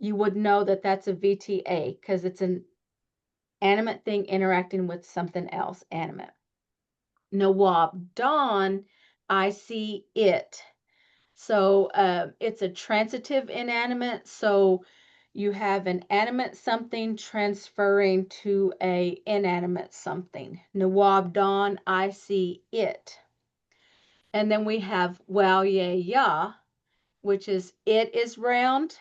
you would know that that's a VTA because it's an animate thing interacting with something else animate. Nawab Dawn, I see it. So it's a transitive inanimate. So you have an animate something transferring to a inanimate something. Nawab Dawn, I see it. And then we have Well Yeah Ya, which is it is round.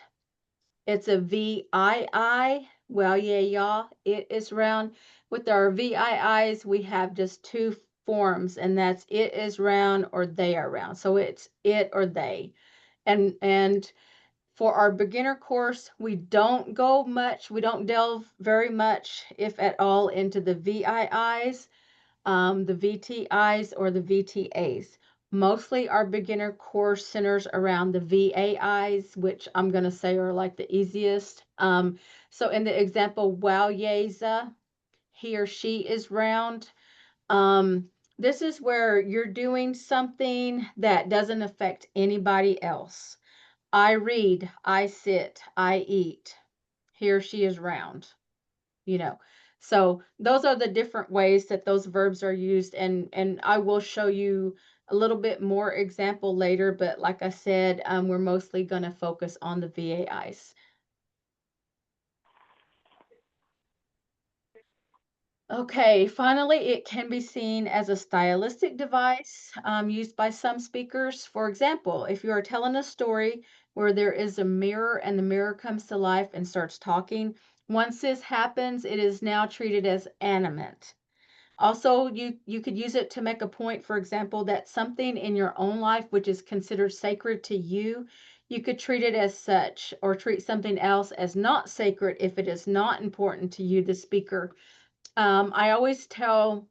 It's a VII. Well Yeah Ya, it is round. With our VIIs, we have just two forms, and that's it is round or they are round. So it's it or they. And for our beginner course, we don't delve very much, if at all, into the VIIs, the VTIs, or the VTAs. Mostly our beginner course centers around the VAIs, which I'm going to say are like the easiest. So in the example, Wow Yeza, he or she is round. This is where you're doing something that doesn't affect anybody else. I read, I sit, I eat. He or she is round, you know. So those are the different ways that those verbs are used, and I will show you a little bit more example later, but like I said, we're mostly going to focus on the VAIs. Okay, finally, it can be seen as a stylistic device used by some speakers. For example, if you are telling a story where there is a mirror and the mirror comes to life and starts talking, once this happens, it is now treated as animate. Also, you could use it to make a point, for example, that something in your own life which is considered sacred to you, you could treat it as such, or treat something else as not sacred if it is not important to you, the speaker. I always tell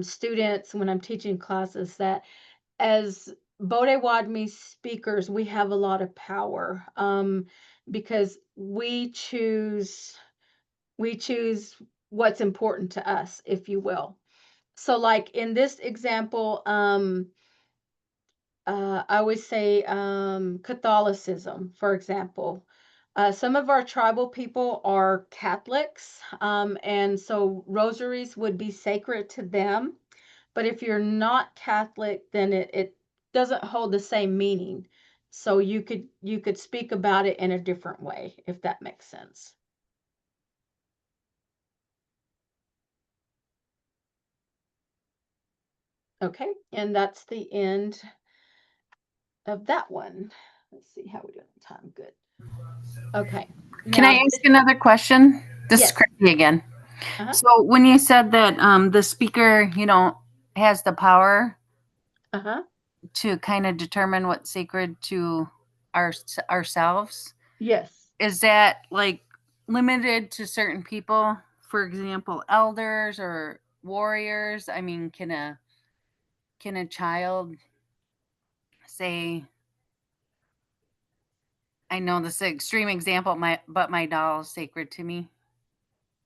students when I'm teaching classes that as Bodewodmi speakers, we have a lot of power because we choose what's important to us, if you will. So, like in this example, I always say Catholicism, for example. Some of our tribal people are Catholics, and so rosaries would be sacred to them. But if you're not Catholic, then it doesn't hold the same meaning. So you could speak about it in a different way, if that makes sense. Okay, and that's the end of that one. Let's see how we're doing on time. Good. Okay. Can I Now, ask another question? This is yes. Christy again. Uh-huh. So when you said that the speaker, has the power Uh-huh. to kind of determine what's sacred to ourselves, Yes. is that like limited to certain people? For example, elders or warriors? I mean, can a child say, I know this is an extreme example, but my doll is sacred to me?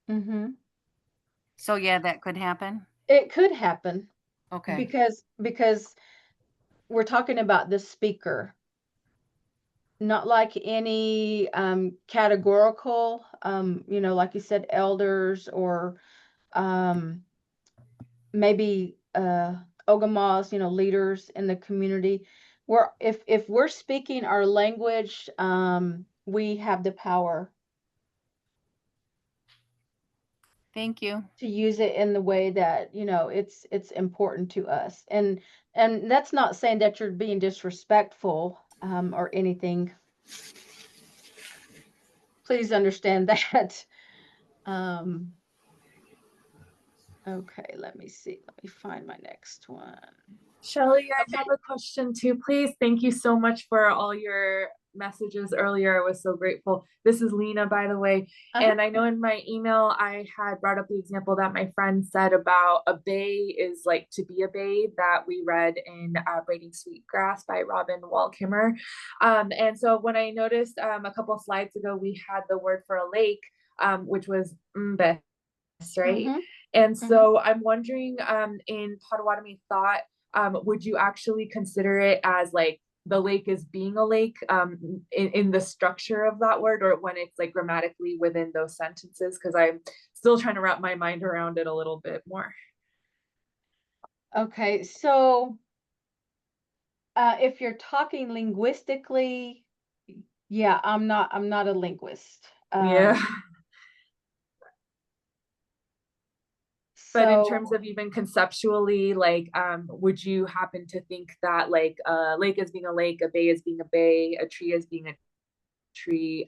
Mm-hmm. So yeah, that could happen. It could happen Okay. because we're talking about the speaker, not like any categorical, like you said, elders or maybe ogamas, leaders in the community. Where if we're speaking our language, we have the power Thank you. to use it in the way that it's important to us, and that's not saying that you're being disrespectful or anything. Please understand that. Okay, let me see. Let me find my next one. Shelly, I have a question too, please. Thank you so much for all your messages earlier. I was so grateful. This is Lena, by the way. And I know in my email, I had brought up the example that my friend said about a bay is like to be a babe that we read in Braiding Sweetgrass by Robin Wall Kimmerer. And so when I noticed a couple of slides ago, we had the word for a lake, which was mbes, right? Mm-hmm. And so I'm wondering, in Potawatomi thought, would you actually consider it as like the lake is being a lake in the structure of that word, or when it's like grammatically within those sentences? Because I'm still trying to wrap my mind around it a little bit more. Okay, so if you're talking linguistically, yeah, I'm not a linguist. Yeah. But in So terms of even conceptually, like, would you happen to think that like a lake as being a lake, a bay as being a bay, a tree as being a tree,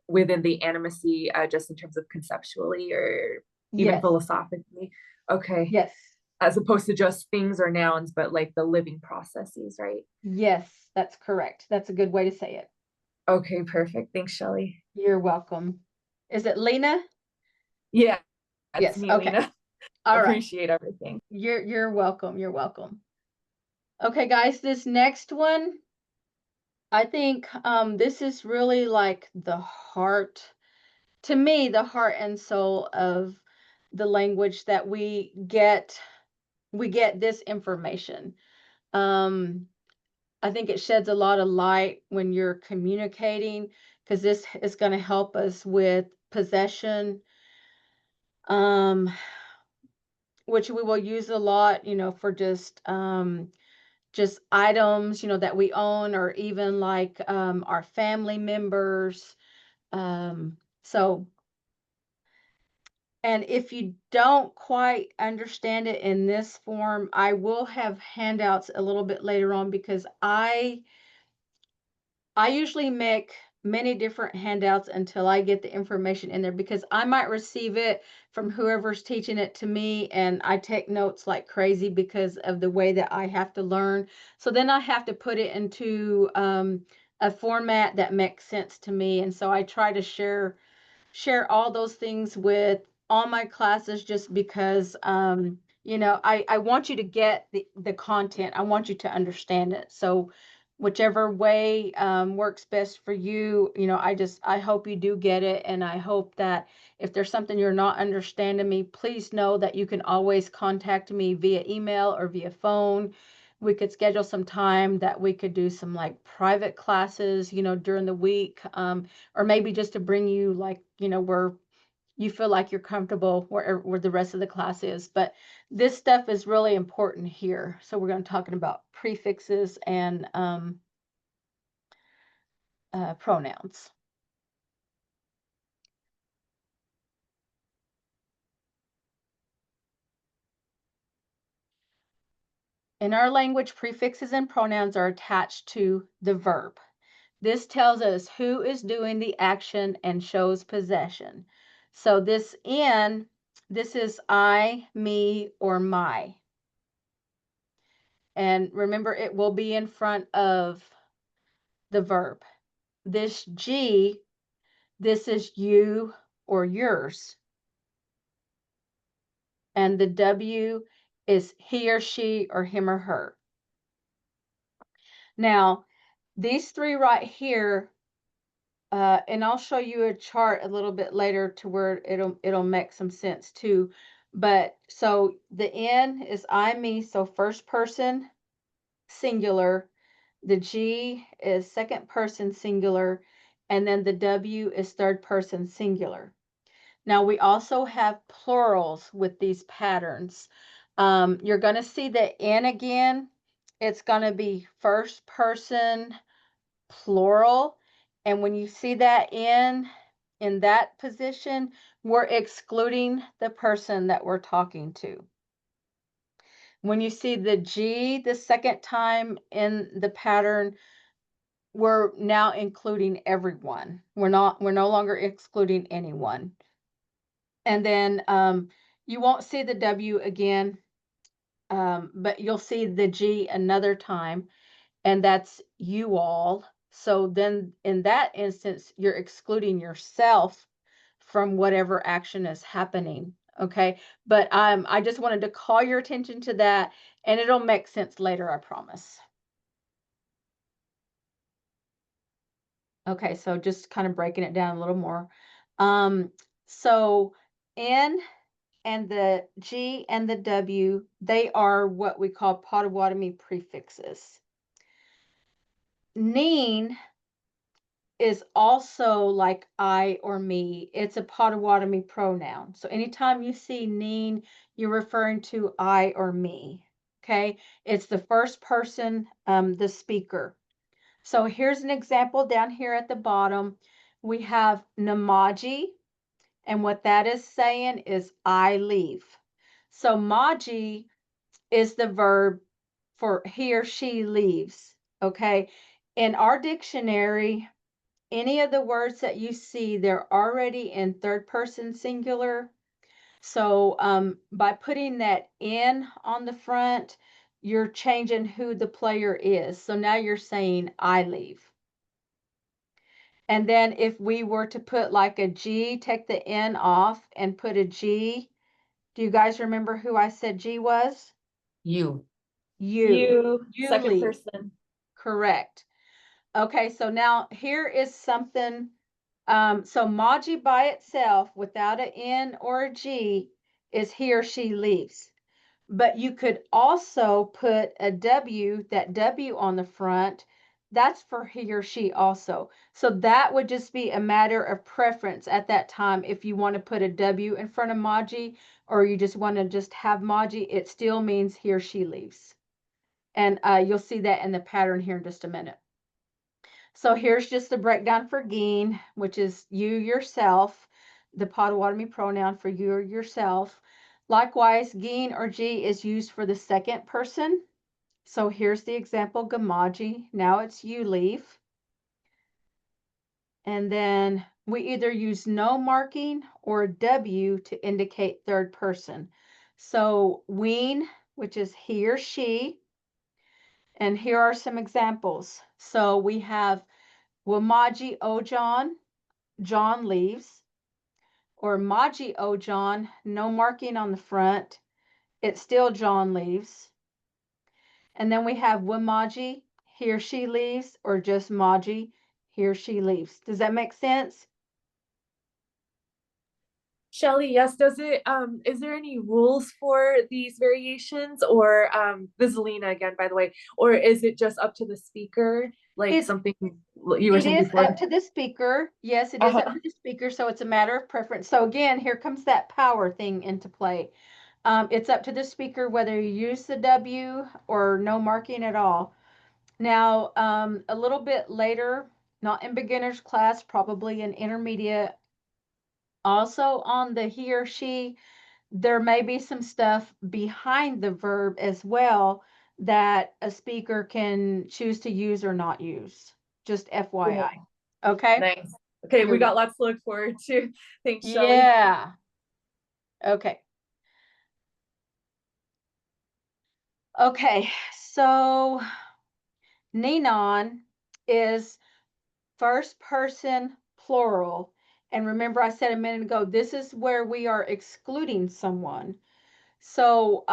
within the animacy, just in terms of conceptually or even yes, philosophically? Okay. yes, As opposed to just things or nouns, but like the living processes, right? yes, that's correct. That's a good way to say it. Okay, perfect. Thanks, Shelly. You're welcome. Is it Lena? Yeah, it's Yes, me, okay. Lena. All right. Appreciate everything. You're welcome. You're welcome. Okay, guys, this next one, I think this is really like the heart, to me, the heart and soul of the language that we get this information. I think it sheds a lot of light when you're communicating, because this is going to help us with possession, which we will use a lot, for just items, that we own, or even like our family members. So, and if you don't quite understand it in this form, I will have handouts a little bit later on, because I usually make many different handouts until I get the information in there, because I might receive it from whoever's teaching it to me, and I take notes like crazy because of the way that I have to learn. So then I have to put it into a format that makes sense to me. And so I try to share all those things with all my classes, just because you know, I want you to get the content. I want you to understand it. So whichever way works best for you, you know, I hope you do get it. And I hope that if there's something you're not understanding me, please know that you can always contact me via email or via phone. We could schedule some time that we could do some like private classes, you know, during the week, or maybe just to bring you like, you know, where you feel like you're comfortable where the rest of the class is. But this stuff is really important here. So we're going to talking about prefixes and pronouns. In our language, prefixes and pronouns are attached to the verb. This tells us who is doing the action and shows possession. So this is I, me, or my. And remember, it will be in front of the verb. This G, this is you or yours. And the W is he or she or him or her. Now, these three right here, and I'll show you a chart a little bit later to where it'll make some sense too. But so the N is I, me, so first person singular. The G is second person singular, and then the W is third person singular. Now we also have plurals with these patterns. You're going to see the N again. It's going to be first person plural. And when you see that in that position, we're excluding the person that we're talking to. When you see the G the second time in the pattern, we're now including everyone. We're no longer excluding anyone. And then you won't see the W again, but you'll see the G another time, and that's you all. So then in that instance, you're excluding yourself from whatever action is happening. Okay. But I just wanted to call your attention to that, and it'll make sense later, I promise. Okay, so just kind of breaking it down a little more. So N and the G and the W, they are what we call Potawatomi prefixes. Neen is also like I or me. It's a Potawatomi pronoun. So anytime you see neen, you're referring to I or me. Okay, it's the first person, the speaker. So here's an example down here at the bottom. We have Namaji, and what that is saying is I leave. So Maji is the verb for he or she leaves. Okay, in our dictionary, any of the words that you see, they're already in third person singular. So by putting that in on the front, you're changing who the player is. So now you're saying I leave. And then if we were to put like a G, take the N off and put a G, do you guys remember who I said G was? You. You second leave. person. Correct. Okay, so now here is something. So Maji by itself without an N or a G is he or she leaves. But you could also put a W, that W on the front, that's for he or she also. So that would just be a matter of preference at that time. If you want to put a W in front of Maji, or you just want to just have Maji, it still means he or she leaves. And you'll see that in the pattern here in just a minute. So here's just the breakdown for Geen, which is you yourself, the Potawatomi pronoun for you or yourself. Likewise, Geen or G is used for the second person. So here's the example, Gamaji. Now it's you leave. And then we either use no marking or W to indicate third person. So Ween, which is he or she. And here are some examples. So we have Wamaji Ojon, John leaves. Or Maji Ojon, no marking on the front. it's still John leaves. And then we have Wamaji, he or she leaves, or just Maji, he or she leaves. Does that make sense? Shelly, yes, does it, is there any rules for these variations, or, this is Lena again, by the way, or is it just up to the speaker? Like It's- something you were It saying is before? up to the speaker. Yes, it is up to the speaker. So it's a matter of preference. So again, here comes that power thing into play. It's up to the speaker whether you use the W or no marking at all. Now, a little bit later, not in beginner's class, probably in intermediate, also on the he or she, there may be some stuff behind the verb as well that a speaker can choose to use or not use. Just FYI. Okay. Nice. Okay, we You're got lots to look forward to. Thanks, Shelly. Yeah. Okay. Okay. So Ninon is first person plural. And remember, I said a minute ago, this is where we are excluding someone. So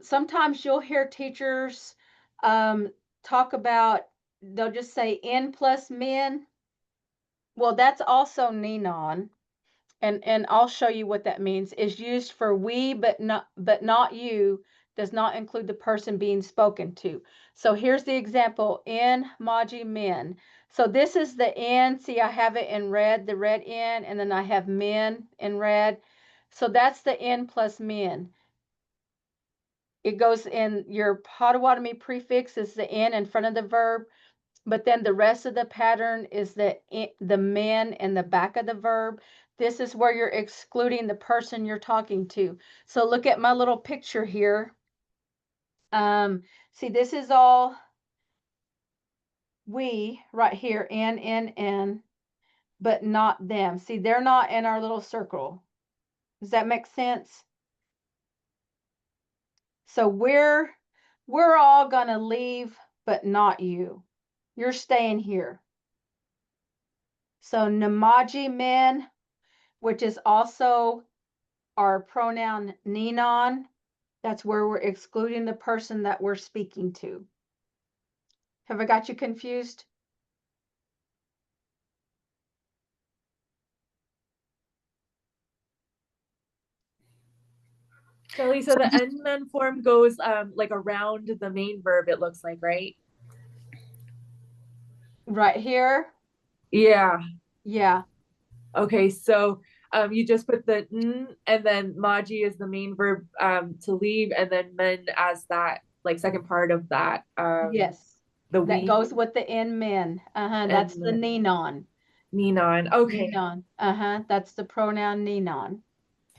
sometimes you'll hear teachers talk about, they'll just say N plus men. Well, that's also Ninon. And I'll show you what that means. Is used for we, but not you, does not include the person being spoken to. So here's the example, N Maji men. So this is the N. See, I have it in red, the red N, and then I have men in red. So that's the N plus men. It goes in your Potawatomi prefix is the N in front of the verb, but then the rest of the pattern is the men in the back of the verb. This is where you're excluding the person you're talking to. So look at my little picture here. See, this is all we right here, N, but not them. See, they're not in our little circle. Does that make sense? So we're all gonna leave, but not you. You're staying here. So Namaji men, which is also our pronoun Ninon, that's where we're excluding the person that we're speaking to. Have I got you confused? Shelly, so the N men form goes like around the main verb, it looks like, right? Right here? Yeah. Yeah. Okay, so you just put the N, and then Maji is the main verb to leave, and then men as that like second part of that. Yes. The That we. goes with the N men. That's the then Ninon. Ninon. Okay. Ninon. That's the pronoun Ninon.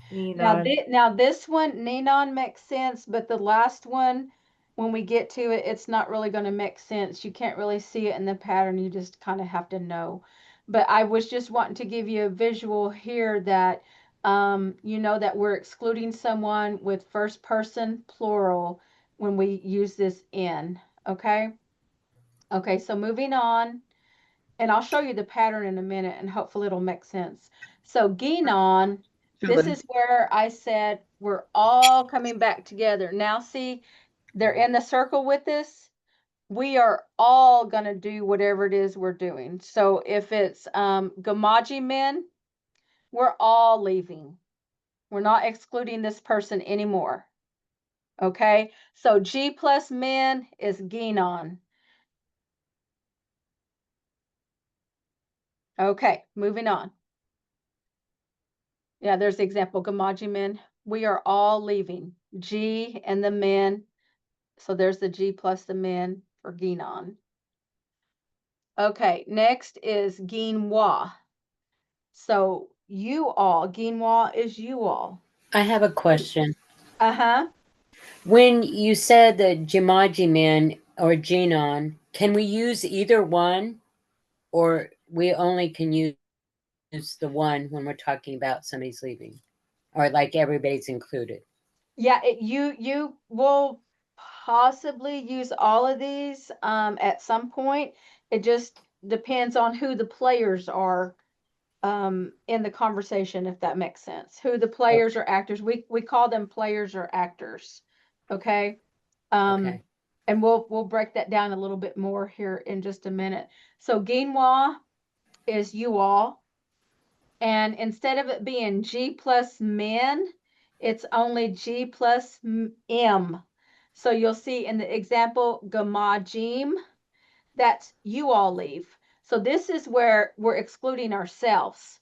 Ninon. Now this one, Ninon, makes sense, but the last one, when we get to it, it's not really going to make sense. You can't really see it in the pattern. You just kind of have to know. But I was just wanting to give you a visual here that you know that we're excluding someone with first person plural when we use this in. Okay. Okay. So moving on, and I'll show you the pattern in a minute, and hopefully it'll make sense. So Ginon. This is where I said we're all coming back together. Now see, they're in the circle with us. We are all going to do whatever it is we're doing. So if it's Gamaji men, we're all leaving. We're not excluding this person anymore. Okay, so G plus men is Ginon. Okay, moving on. Yeah, there's the example, Gamaji men. We are all leaving. G and the men. So there's the G plus the men for Ginon. Okay, next is Ginwa. So you all, Ginwa is you all. I have a question. Uh-huh. When you said the Jimaji men or Genon, can we use either one, or we only can use the one when we're talking about somebody's leaving, or like everybody's included? Yeah, you will possibly use all of these at some point. It just depends on who the players are in the conversation, if that makes sense. Who the players or actors. We call them players or actors. Okay. Okay. And we'll break that down a little bit more here in just a minute. So quinoa is you all. And instead of it being G plus men, it's only G plus M. So you'll see in the example, gamajim, that's you all leave. So this is where we're excluding ourselves.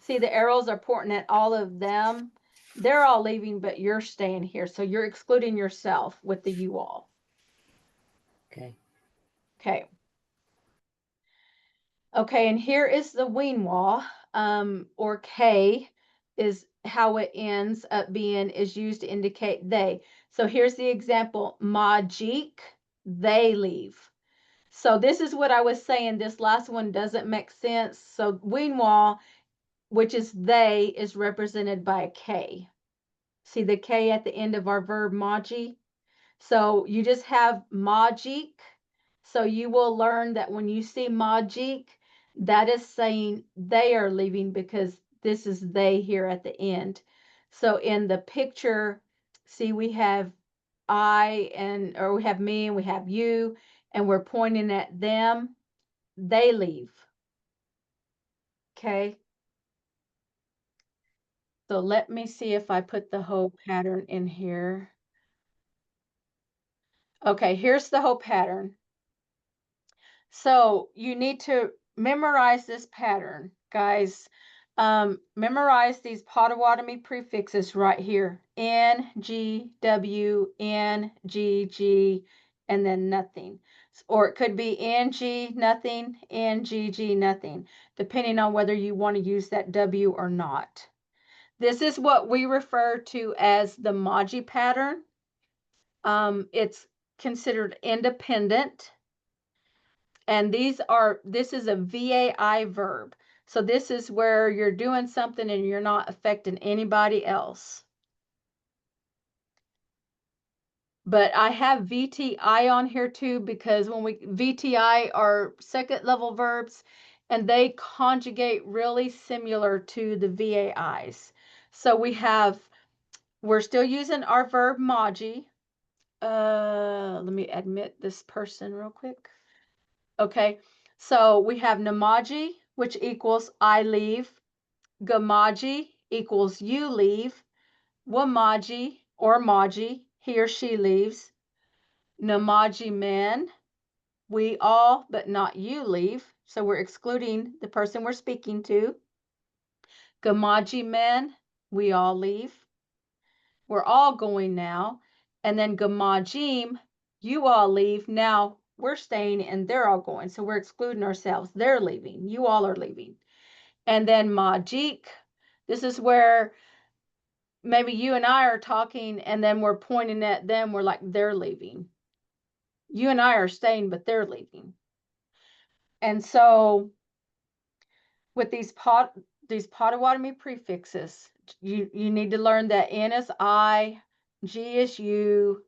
See, the arrows are pointing at all of them. They're all leaving, but you're staying here. So you're excluding yourself with the you all. Okay. Okay. Okay, and here is the Weenwa, or K is how it ends up being, is used to indicate they. So here's the example, Majik, they leave. So this is what I was saying, this last one doesn't make sense. So Weenwa, which is they, is represented by a K. See the K at the end of our verb Maji? So you just have Majik. So you will learn that when you see Majik, that is saying they are leaving because this is they here at the end. So in the picture, see, we have I or we have me and we have you, and we're pointing at them. They leave. Okay. So let me see if I put the whole pattern in here. Okay, here's the whole pattern. So you need to memorize this pattern, guys. Memorize these Potawatomi prefixes right here. N, G, W, N, G, G, and then nothing. Or it could be N, G, nothing, N, G, G, nothing, depending on whether you want to use that W or not. This is what we refer to as the Maji pattern. It's considered independent. And this is a VAI verb. So this is where you're doing something and you're not affecting anybody else. But I have VTI on here too, because VTI are second level verbs and they conjugate really similar to the VAIs. So we're still using our verb Maji. Let me admit this person real quick. Okay, so we have Namaji, which equals I leave. Gamaji equals you leave. Wamaji or Maji, he or she leaves. Namaji men, we all but not you leave. So we're excluding the person we're speaking to. Gamaji men, we all leave. We're all going now. And then Gamajim, you all leave. Now we're staying and they're all going. So we're excluding ourselves. They're leaving. You all are leaving. And then Majik, this is where maybe you and I are talking and then we're pointing at them. We're like, they're leaving. You and I are staying, but they're leaving. And so with these Potawatomi prefixes, you need to learn that N is I, G is you,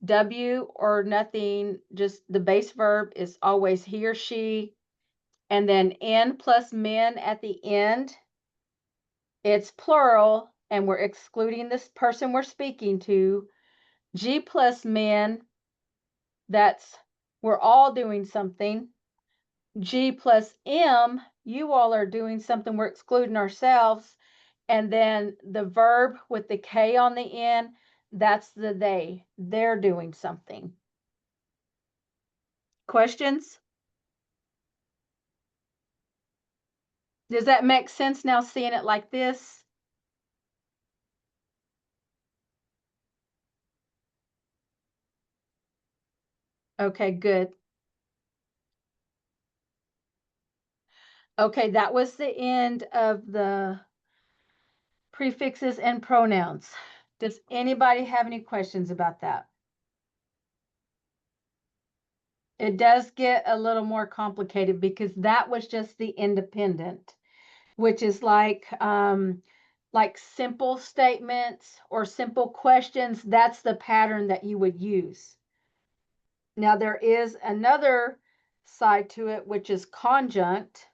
W or nothing, just the base verb is always he or she. And then N plus men at the end, it's plural, and we're excluding this person we're speaking to. G plus men, that's we're all doing something. G plus M, you all are doing something, we're excluding ourselves. And then the verb with the K on the end, that's the they. They're doing something. Questions? Does that make sense now, seeing it like this? Okay, good. Okay, that was the end of the prefixes and pronouns. Does anybody have any questions about that? It does get a little more complicated because that was just the independent, which is like simple statements or simple questions. That's the pattern that you would use. Now there is another side to it, which is conjunct.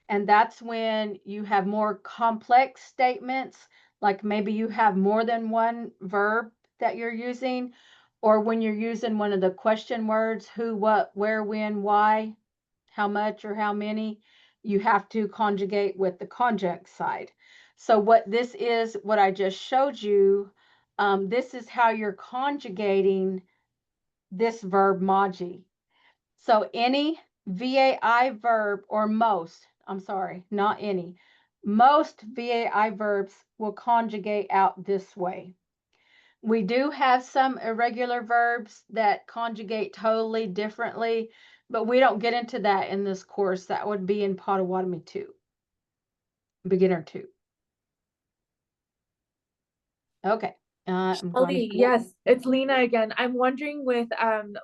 And that's when you have more complex statements, like maybe you have more than one verb that you're using, or when you're using one of the question words, who, what, where, when, why, how much, or how many, you have to conjugate with the conjunct side. So what this is, what I just showed you, this is how you're conjugating this verb maji. So any VAI verb, or most, I'm sorry, not any, most VAI verbs will conjugate out this way. We do have some irregular verbs that conjugate totally differently, but we don't get into that in this course. That would be in Potawatomi 2, Beginner 2. Okay. I'm going Shelley, to yes, it's Lena again. I'm wondering with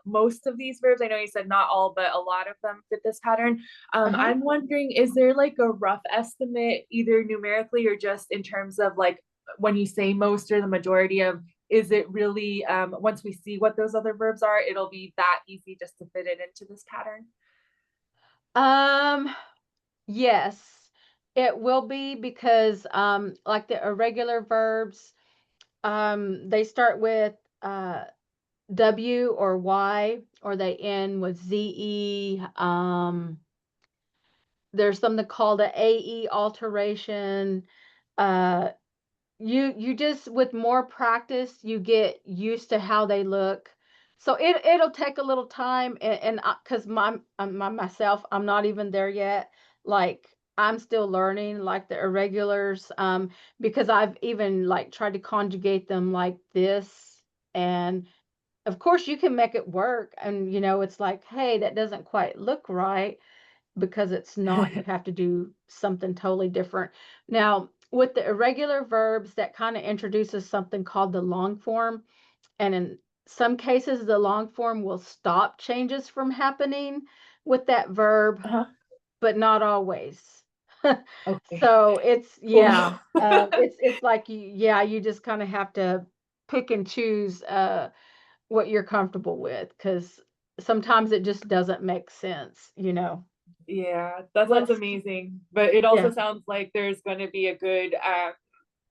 most of these verbs, I know you said not all, but a lot of them fit this pattern. I'm wondering, is there like a rough estimate, either numerically or just in terms of like when you say most or the majority of, is it really once we see what those other verbs are, it'll be that easy just to fit it into this pattern? Yes, it will be, because like the irregular verbs, they start with W or Y, or they end with ZE. There's something called a AE alteration. You just, with more practice, you get used to how they look. So it'll take a little time, and because myself, I'm not even there yet. Like, I'm still learning, like the irregulars, because I've even like tried to conjugate them like this, and of course you can make it work, and it's like, hey, that doesn't quite look right, because it's not. You have to do something totally different. Now, with the irregular verbs, that kind of introduces something called the long form. And in some cases, the long form will stop changes from happening with that verb, but not always. Okay. So it's, yeah, Oh. it's like, you just kind of have to pick and choose what you're comfortable with, because sometimes it just doesn't make sense. Yeah, that sounds What's amazing. But it also sounds like there's going to be a good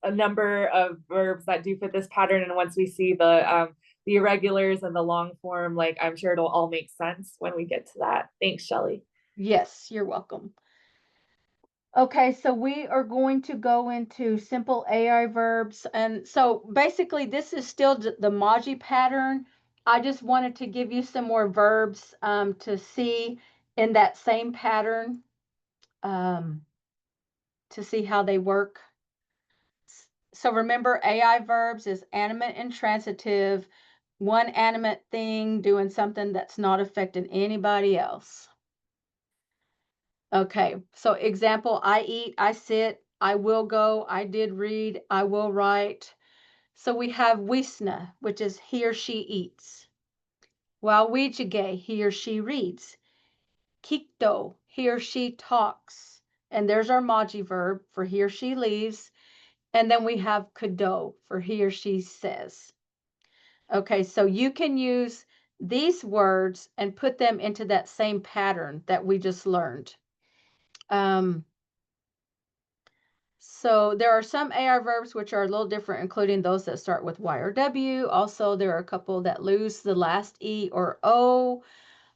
a number of verbs that do fit this pattern. And once we see the irregulars and the long form, like, I'm sure it'll all make sense when we get to that. Thanks, Shelley. Yes, you're welcome. Okay, so we are going to go into simple AI verbs. And so basically this is still the Maji pattern. I just wanted to give you some more verbs to see in that same pattern, to see how they work. So remember, AI verbs is animate and transitive, one animate thing doing something that's not affecting anybody else. Okay, so example, I eat, I sit, I will go, I did read, I will write. So we have Wisna, which is he or she eats. Wawijige, he or she reads. Kikto, he or she talks. And there's our Maji verb for he or she leaves. And then we have Kado for he or she says. Okay, so you can use these words and put them into that same pattern that we just learned. So there are some AI verbs which are a little different, including those that start with Y or W. Also, there are a couple that lose the last E or O.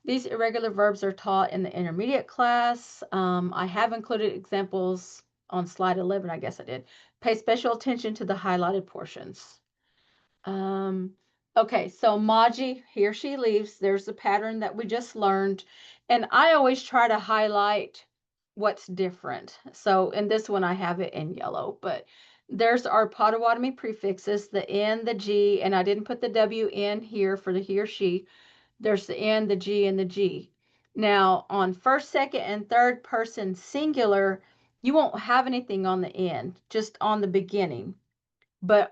These irregular verbs are taught in the intermediate class. I have included examples on slide 11, I guess I did. Pay special attention to the highlighted portions. Okay, so Maji, he or she leaves. There's the pattern that we just learned. And I always try to highlight what's different. So in this one, I have it in yellow, but there's our Potawatomi prefixes, the N, the G, and I didn't put the W in here for the he or she. There's the N, the G, and the G. Now, on first, second, and third person singular, you won't have anything on the end, just on the beginning. But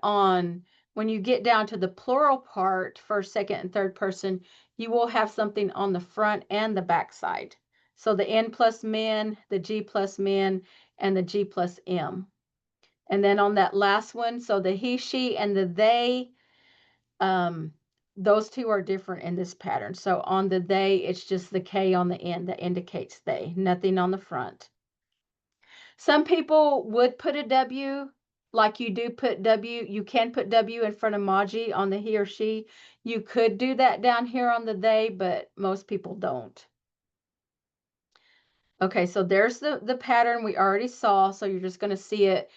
when you get down to the plural part, first, second, and third person, you will have something on the front and the back side. So the N plus men, the G plus men, and the G plus M. And then on that last one, so the he, she, and the they, those two are different in this pattern. So on the they, it's just the K on the end that indicates they, nothing on the front. Some people would put a W like you do put W, you can put W in front of Maji on the he or she. You could do that down here on the they, but most people don't. Okay, so there's the pattern we already saw. So you're just going to see it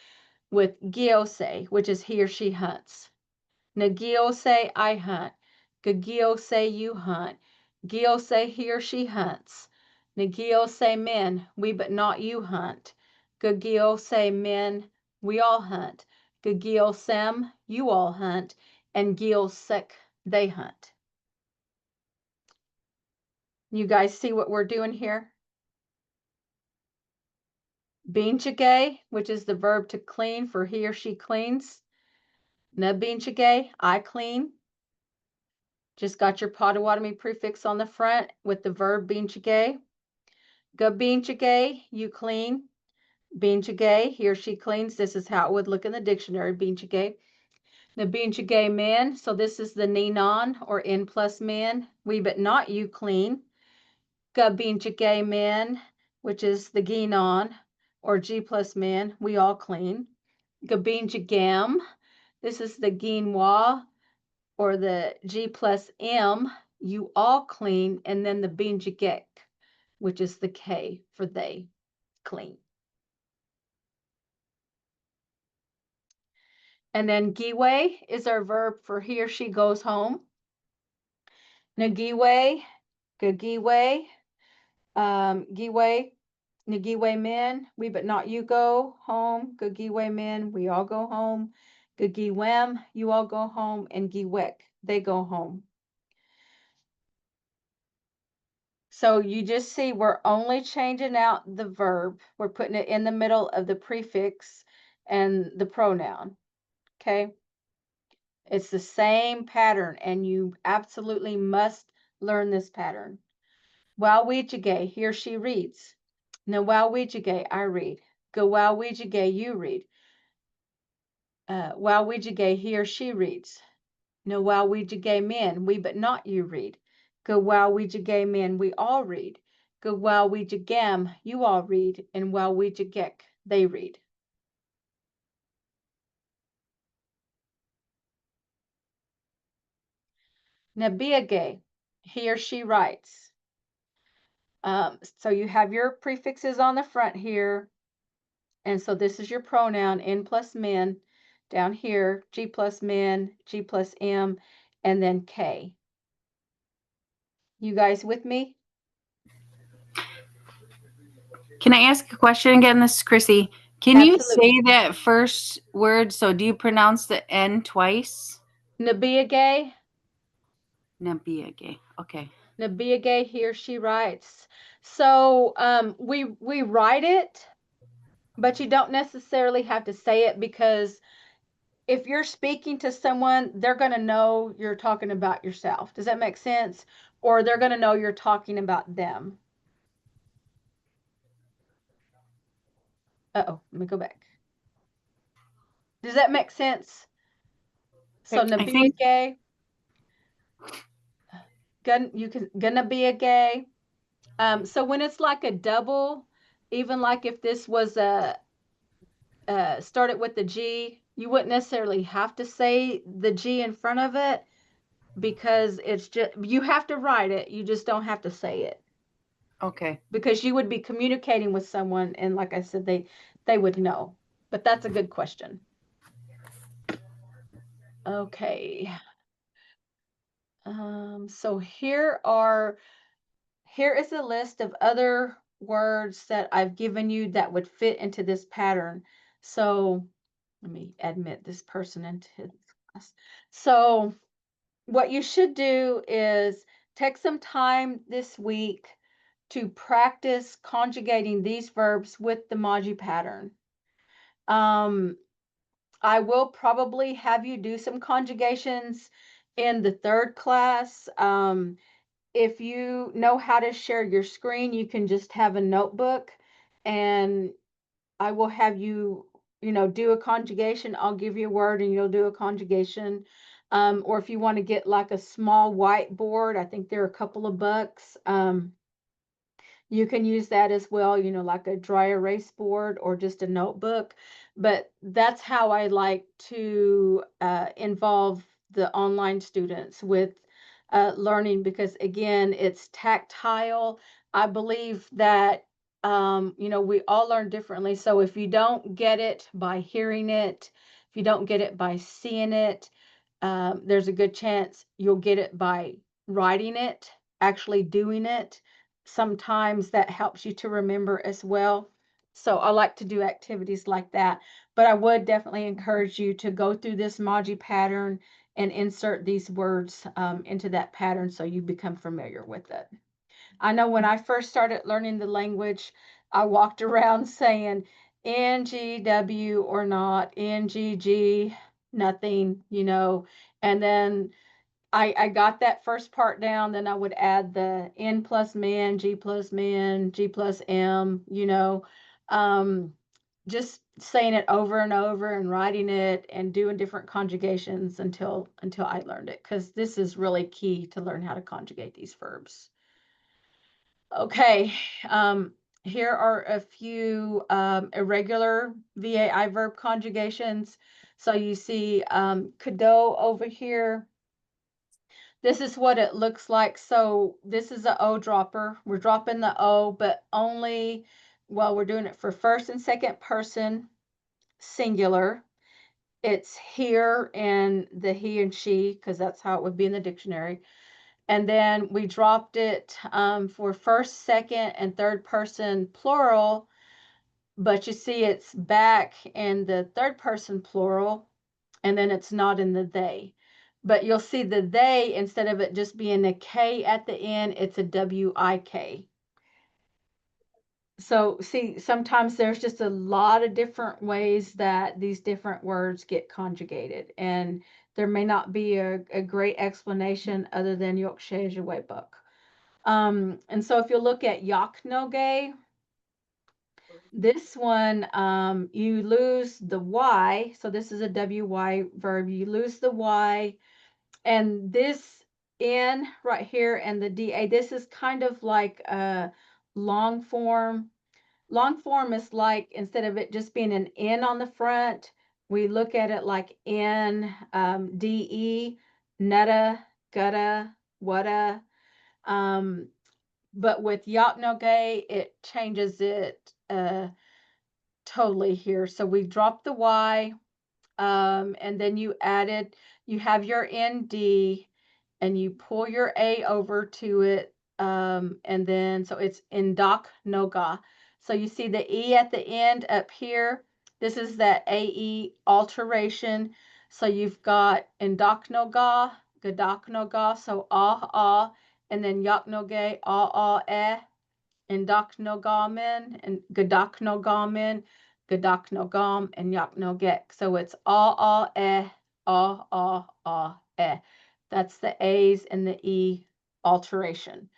with Giose, which is he or she hunts. Nagiose, I hunt. Gagiose, you hunt. Giose, he or she hunts. Nagiose, men, we but not you hunt. Gagiose, men, we all hunt. Gagiosem, you all hunt. And Giosek, they hunt. You guys see what we're doing here? Binchage, which is the verb to clean for he or she cleans. Nabinchage, I clean. Just got your Potawatomi prefix on the front with the verb binchage. Gabinchage, you clean. Binchage, he or she cleans. This is how it would look in the dictionary, binchage. Nabinchage man, so this is the ninon or N plus man. We but not you clean. Gabinchage man, which is the ginon or G plus man, we all clean. Gabinchagam, this is the ginwa or the G plus M, you all clean, and then the binjagek, which is the K for they, clean. And then giwe is our verb for he or she goes home. Nagiwe, gagiwe, giwe, nagiwe men, we but not you go home. Gagiwe men, we all go home. Gagiwem, you all go home. And giwek, they go home. So you just see we're only changing out the verb. We're putting it in the middle of the prefix and the pronoun. Okay. It's the same pattern, and you absolutely must learn this pattern. Wowwijige, he or she reads. No wowwijige, I read. Go wowwijige, you read. Wowwijige, he or she reads. No wowwijige men, we but not you read. Go wowwijige men, we all read. Go wowwijigam, you all read. And wowwijigek, they read. Nabiage, he or she writes. So you have your prefixes on the front here. And so this is your pronoun, N plus men, down here, G plus men, G plus M, and then K. You guys with me? Can I ask a question again? This is Chrissy. Can Absolutely. you say that first word? So do you pronounce the N twice? Nabiage. Nabiage. Okay. Nabiage, he or she writes. So we write it, but you don't necessarily have to say it, because if you're speaking to someone, they're going to know you're talking about yourself. Does that make sense? Or they're going to know you're talking about them. Uh-oh, let me go back. Does that make sense? So I think Nabiage, gonna be a gay. So when it's like a double, even like if this was a started with the G, you wouldn't necessarily have to say the G in front of it, because it's just, you have to write it, you just don't have to say it, okay. because you would be communicating with someone, and like I said, they would know. But that's a good question. Okay. So here is a list of other words that I've given you that would fit into this pattern. So let me admit this person into this class. So what you should do is take some time this week to practice conjugating these verbs with the Maji pattern. I will probably have you do some conjugations in the third class. If you know how to share your screen, you can just have a notebook, and I will have you, do a conjugation. I'll give you a word and you'll do a conjugation. Or if you want to get like a small whiteboard, I think they're a couple of bucks. You can use that as well, you know, like a dry erase board or just a notebook. But that's how I like to involve the online students with learning, because again, it's tactile. I believe that, you know, we all learn differently. So if you don't get it by hearing it, if you don't get it by seeing it, there's a good chance you'll get it by writing it, actually doing it. Sometimes that helps you to remember as well. So I like to do activities like that. But I would definitely encourage you to go through this Maji pattern and insert these words into that pattern so you become familiar with it. I know when I first started learning the language, I walked around saying NGW or not, NGG, nothing, you know, and then I got that first part down, then I would add the N plus men, G plus men, G plus M, you know, just saying it over and over and writing it and doing different conjugations until I learned it, because this is really key to learn how to conjugate these verbs. Okay, here are a few irregular VAI verb conjugations. So you see cadeau over here. This is what it looks like. So this is an O dropper. We're dropping the O, but only, well, we're doing it for first and second person singular. It's here and the he and she, because that's how it would be in the dictionary. And then we dropped it for first, second, and third person plural, but you see it's back in the third person plural, and then it's not in the they. But you'll see the they, instead of it just being a K at the end, it's a W-I-K. So see, sometimes there's just a lot of different ways that these different words get conjugated, and there may not be a great explanation other than Yorkshire book. And so if you look at Yaknoge, this one, you lose the Y. So this is a WY verb. You lose the Y, and this N right here and the DA, this is kind of like a long form. Long form is like, instead of it just being an N on the front, we look at it like N, DE, nutta, gutta, wutta. But with Yaknoge, it changes it totally here. So we drop the Y, and then you have your ND, and you pull your A over to it, and then, so it's Indoknoga. So you see the E at the end up here. This is that AE alteration. So you've got Indoknoga, Gadoknoga, so ah, and then Yaknoge, Indoknogamen, and Gadoknogamen, Gadoknogam, and Yaknogek. So it's That's the A's and the E alteration.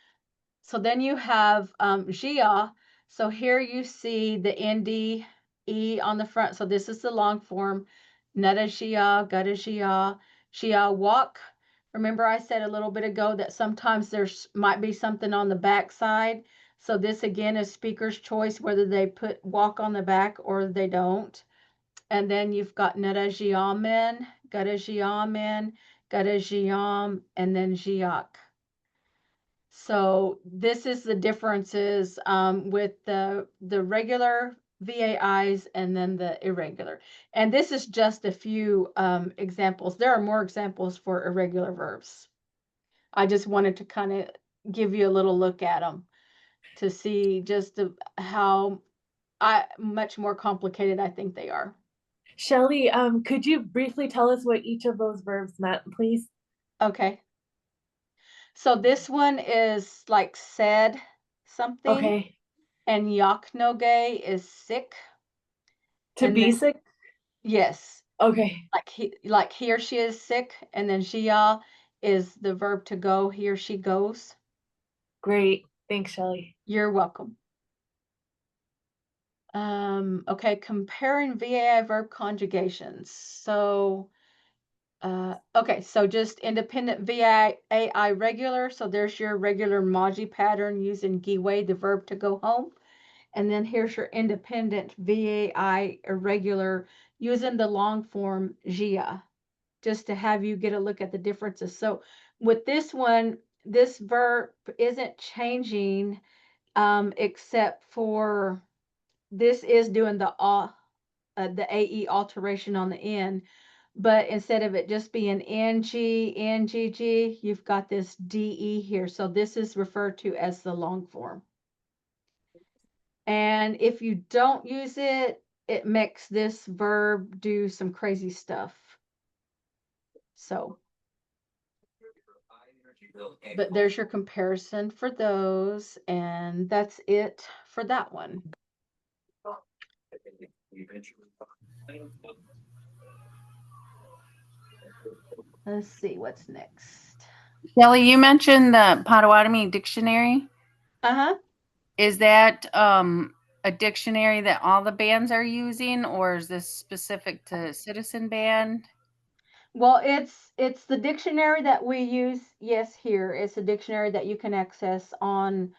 So then you have Jia. So here you see the ND E on the front. So this is the long form. Nutta Jia, Gutta Jia, Jia walk. Remember I said a little bit ago that sometimes there's might be something on the back side. So this again is speaker's choice, whether they put walk on the back or they don't. And then you've got Nutta Jiamen, Gutta Jiamen, Gutta Jiam, and then Jiak. So this is the differences with the regular VAIs and then the irregular. And this is just a few examples. There are more examples for irregular verbs. I just wanted to kind of give you a little look at them to see just how much more complicated I think they are. Shelley, could you briefly tell us what each of those verbs meant, please? Okay. So this one is like said something. Okay. And Yaknoge is sick. To be sick? Yes. Okay. Like he or she is sick, and then Jia is the verb to go, he or she goes. Great. Thanks, Shelley. You're welcome. Okay, comparing VAI verb conjugations. So Okay, so just independent VAI regular. So there's your regular Maji pattern using giwe, the verb to go home. And then here's your independent VAI irregular using the long form jia, just to have you get a look at the differences. So with this one, this verb isn't changing, except for this is doing the AE alteration on the end. But instead of it just being NG, NGG, you've got this DE here. So this is referred to as the long form. And if you don't use it, it makes this verb do some crazy stuff. So, but there's your comparison for those, and that's it for that one. Let's see what's next. Kelly, you mentioned the Potawatomi dictionary. Uh-huh. Is that a dictionary that all the bands are using, or is this specific to Citizen Band? Well, it's the dictionary that we use. Yes, here it's a dictionary that you can access on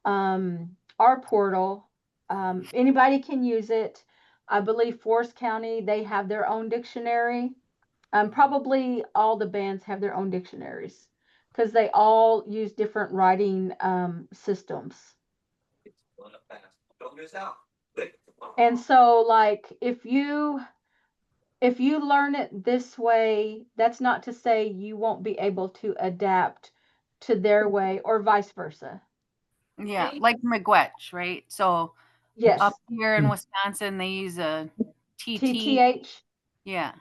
our portal. Anybody can use it. I believe Forest County, they have their own dictionary. Probably all the bands have their own dictionaries because they all use different writing systems. And so, like, if you learn it this way, that's not to say you won't be able to adapt to their way or vice versa. Yeah, like Miigwech, right? So yes, up here in Wisconsin, they use a TTH. Yeah.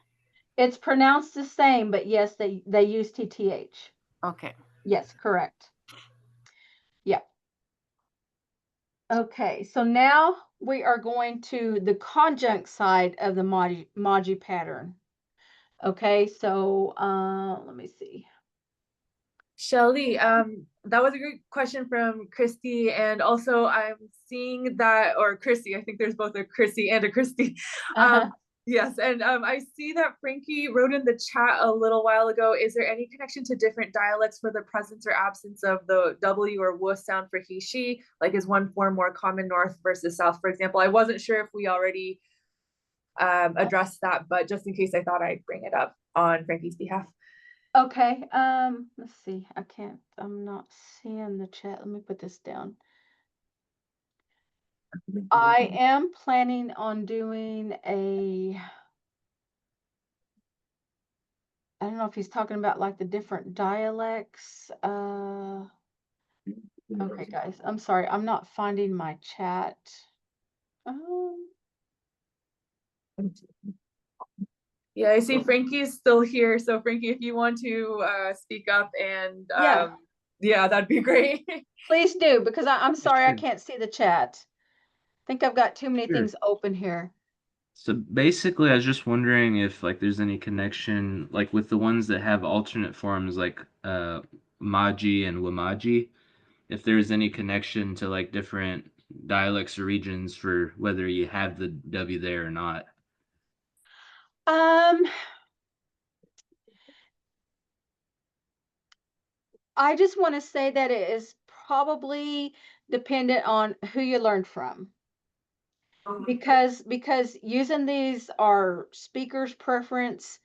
It's pronounced the same, but yes, they use TTH. Okay. Yes, correct. Yeah. Okay, so now we are going to the conjunct side of the Maji pattern. Okay, so let me see. Shelly, that was a great question from Christy, and also I'm seeing that, or Christy, I think there's both a Christy and a Christy. Yes, and I see that Frankie wrote in the chat a little while ago, is there any connection to different dialects for the presence or absence of the W or W sound for he, she? Like, is one form more common north versus south, for example? I wasn't sure if we already addressed that, but just in case, I thought I'd bring it up on Frankie's behalf. Okay, let's see. I'm not seeing the chat. Let me put this down. I am planning on doing I don't know if he's talking about like the different dialects. Okay, guys, I'm sorry. I'm not finding my chat. Yeah, I see Frankie's still here. So Frankie, if you want to speak up and yeah, that'd be great. Please do, because I'm sorry I can't see the chat. I think I've got too many things open here. So basically, I was just wondering if like there's any connection like with the ones that have alternate forms like Maji and Wamaji, if there's any connection to like different dialects or regions for whether you have the W there or not. I just want to say that it is probably dependent on who you learned from. Because using these are speaker's preference.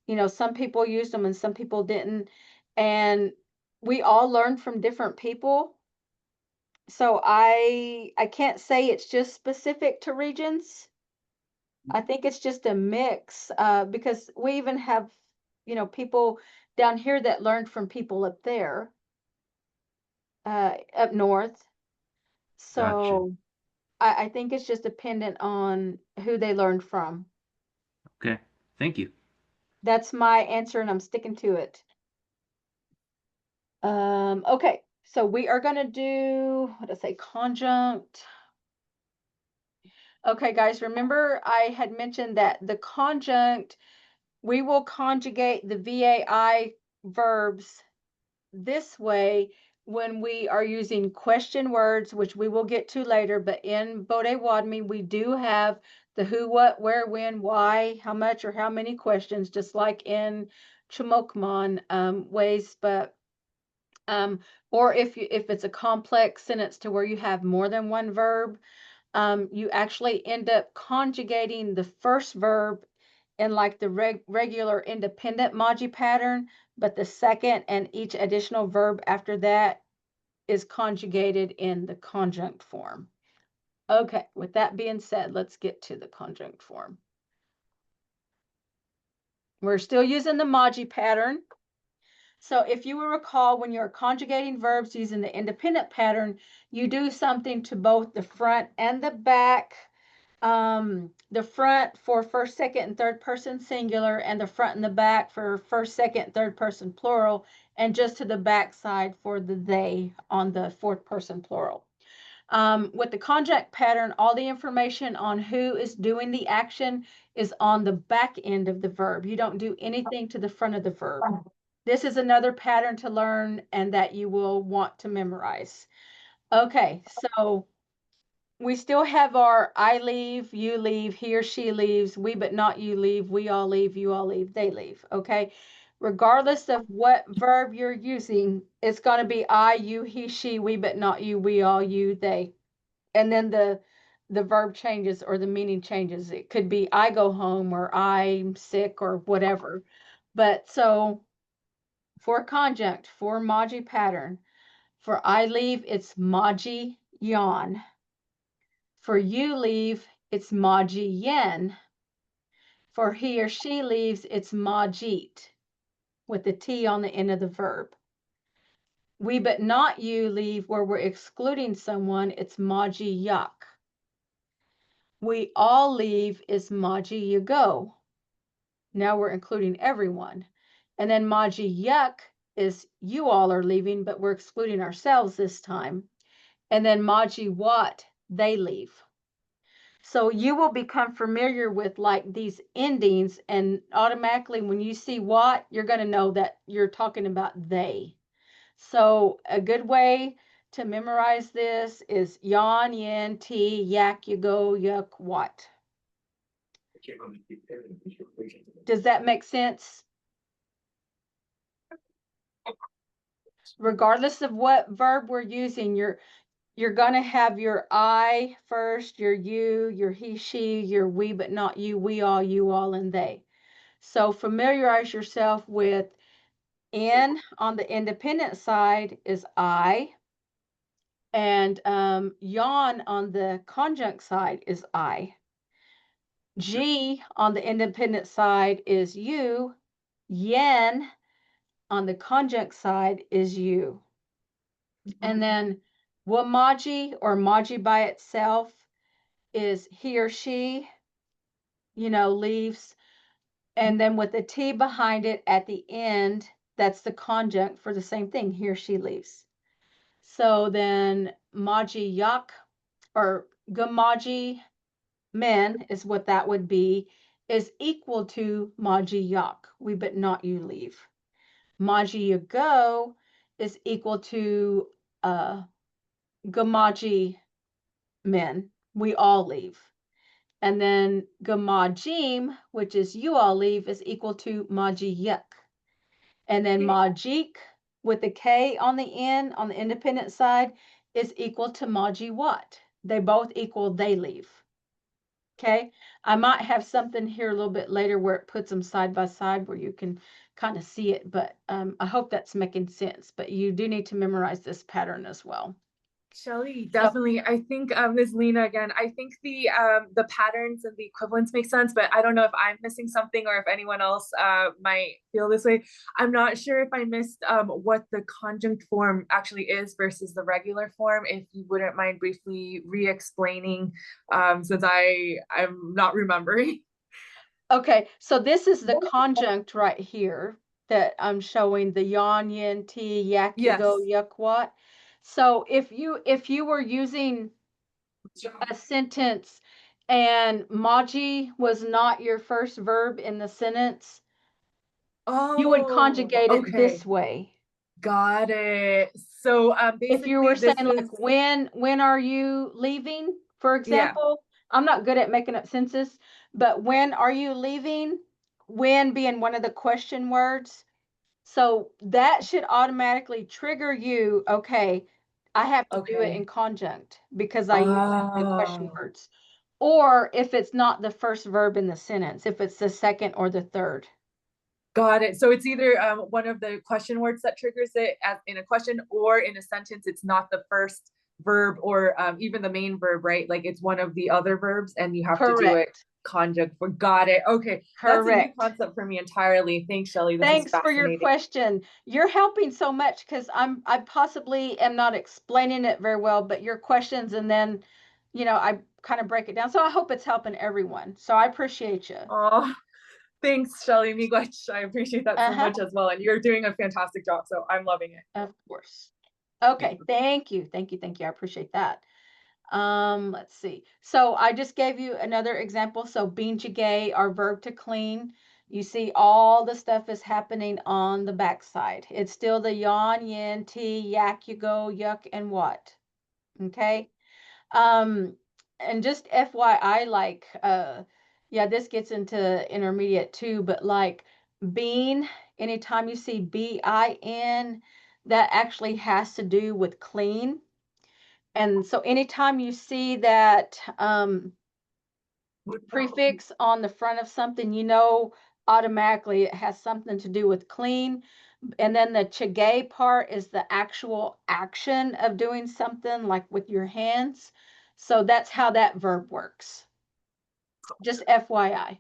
You know, some people used them and some people didn't. And we all learn from different people. So I can't say it's just specific to regions. I think it's just a mix, because we even have, you know, people down here that learned from people up there, up north. So I think it's just dependent on who they learned from. Okay, thank you. That's my answer, and I'm sticking to it. Okay, so we are going to do, what did I say, conjunct. Okay, guys, remember I had mentioned that the conjunct, we will conjugate the VAI verbs this way when we are using question words, which we will get to later, but in Bodewadmi, we do have the who, what, where, when, why, how much, or how many questions, just like in Chimokmon ways, but or if it's a complex sentence to where you have more than one verb, you actually end up conjugating the first verb in like the regular independent Maji pattern, but the second and each additional verb after that is conjugated in the conjunct form. Okay, with that being said, let's get to the conjunct form. We're still using the Maji pattern. So if you will recall, when you're conjugating verbs using the independent pattern, you do something to both the front and the back. The front for first, second, and third person singular, and the front and the back for first, second, third person plural, and just to the back side for the they on the fourth person plural. With the conjunct pattern, all the information on who is doing the action is on the back end of the verb. You don't do anything to the front of the verb. This is another pattern to learn and that you will want to memorize. Okay, so we still have our I leave, you leave, he or she leaves, we but not you leave, we all leave, you all leave, they leave, okay? Regardless of what verb you're using, it's going to be I, you, he, she, we but not you, we all, you, they. And then the verb changes or the meaning changes. It could be I go home or I'm sick or whatever. But so for conjunct, for Maji pattern, for I leave, it's Maji yan. For you leave, it's Maji yen. For he or she leaves, it's Majit with the T on the end of the verb. We but not you leave, where we're excluding someone, it's Maji yak. We all leave is Maji you go. Now we're including everyone. And then Maji yuck is you all are leaving, but we're excluding ourselves this time. And then Maji what, they leave. So you will become familiar with like these endings, and automatically when you see what, you're going to know that you're talking about they. So a good way to memorize this is yan, yin, ti, yak, you go, yuck, what. Does that make sense? Regardless of what verb we're using, you're going to have your I first, your you, your he, she, your we, but not you, we all, you all, and they. So familiarize yourself with in on the independent side is I, and yon on the conjunct side is I. G on the independent side is you. Yen on the conjunct side is you. And then wamaji or maji by itself is he or she, leaves. And then with the T behind it at the end, that's the conjunct for the same thing, he or she leaves. So then maji yak or gamaji men is what that would be, is equal to maji yak, we but not you leave. Maji you go is equal to gamaji men, we all leave. And then gamajim, which is you all leave, is equal to maji yuk. And then majik with the K on the end on the independent side is equal to maji what. They both equal they leave. Okay, I might have something here a little bit later where it puts them side by side where you can kind of see it, but I hope that's making sense. But you do need to memorize this pattern as well. Shelly, definitely. I think Ms. Lena again, I think the patterns and the equivalents make sense, but I don't know if I'm missing something or if anyone else might feel this way. I'm not sure if I missed what the conjunct form actually is versus the regular form. If you wouldn't mind briefly re-explaining, since I'm not remembering. Okay, so this is the conjunct right here that I'm showing, the yan, yin, ti, yak, you go, yuck, what. So if you were using a sentence and maji was not your first verb in the sentence, you would conjugate it this way. Got it. So if you were saying like when are you leaving, for example, I'm not good at making up sentences, but when are you leaving when being one of the question words. So that should automatically trigger you, okay, I have to do it Okay. in conjunct because I use the question Oh, words. Or if it's not the first verb in the sentence, if it's the second or the third. got it. So it's either one of the question words that triggers it as in a question, or in a sentence, it's not the first verb or even the main verb, right? Like it's one of the other verbs and you have to do it Correct. conjunct for. Got it. Okay. That's a new Correct. concept for me entirely. Thanks, Shelley. This is Thanks for your fascinating. question. You're helping so much because I possibly am not explaining it very well, but your questions and then, I kind of break it down. So I hope it's helping everyone. So I appreciate you. Oh, thanks, Shelley. Miigwech. I appreciate that so Uh-huh. much as well. And you're doing a fantastic job. So I'm loving it. Of course. Okay. Thank you. Thank you. Thank you. I appreciate that. Let's see. So I just gave you another example. So binjigay, our verb to clean. You see all the stuff is happening on the backside. It's still the yawn, yin, ti, yak, you go, yuck, and what. Okay. And just FYI, like, yeah, this gets into intermediate too, but like bean, anytime you see bin, that actually has to do with clean. And so anytime you see that prefix on the front of something, automatically it has something to do with clean. And then the chagay part is the actual action of doing something like with your hands. So that's how that verb works. Just FYI.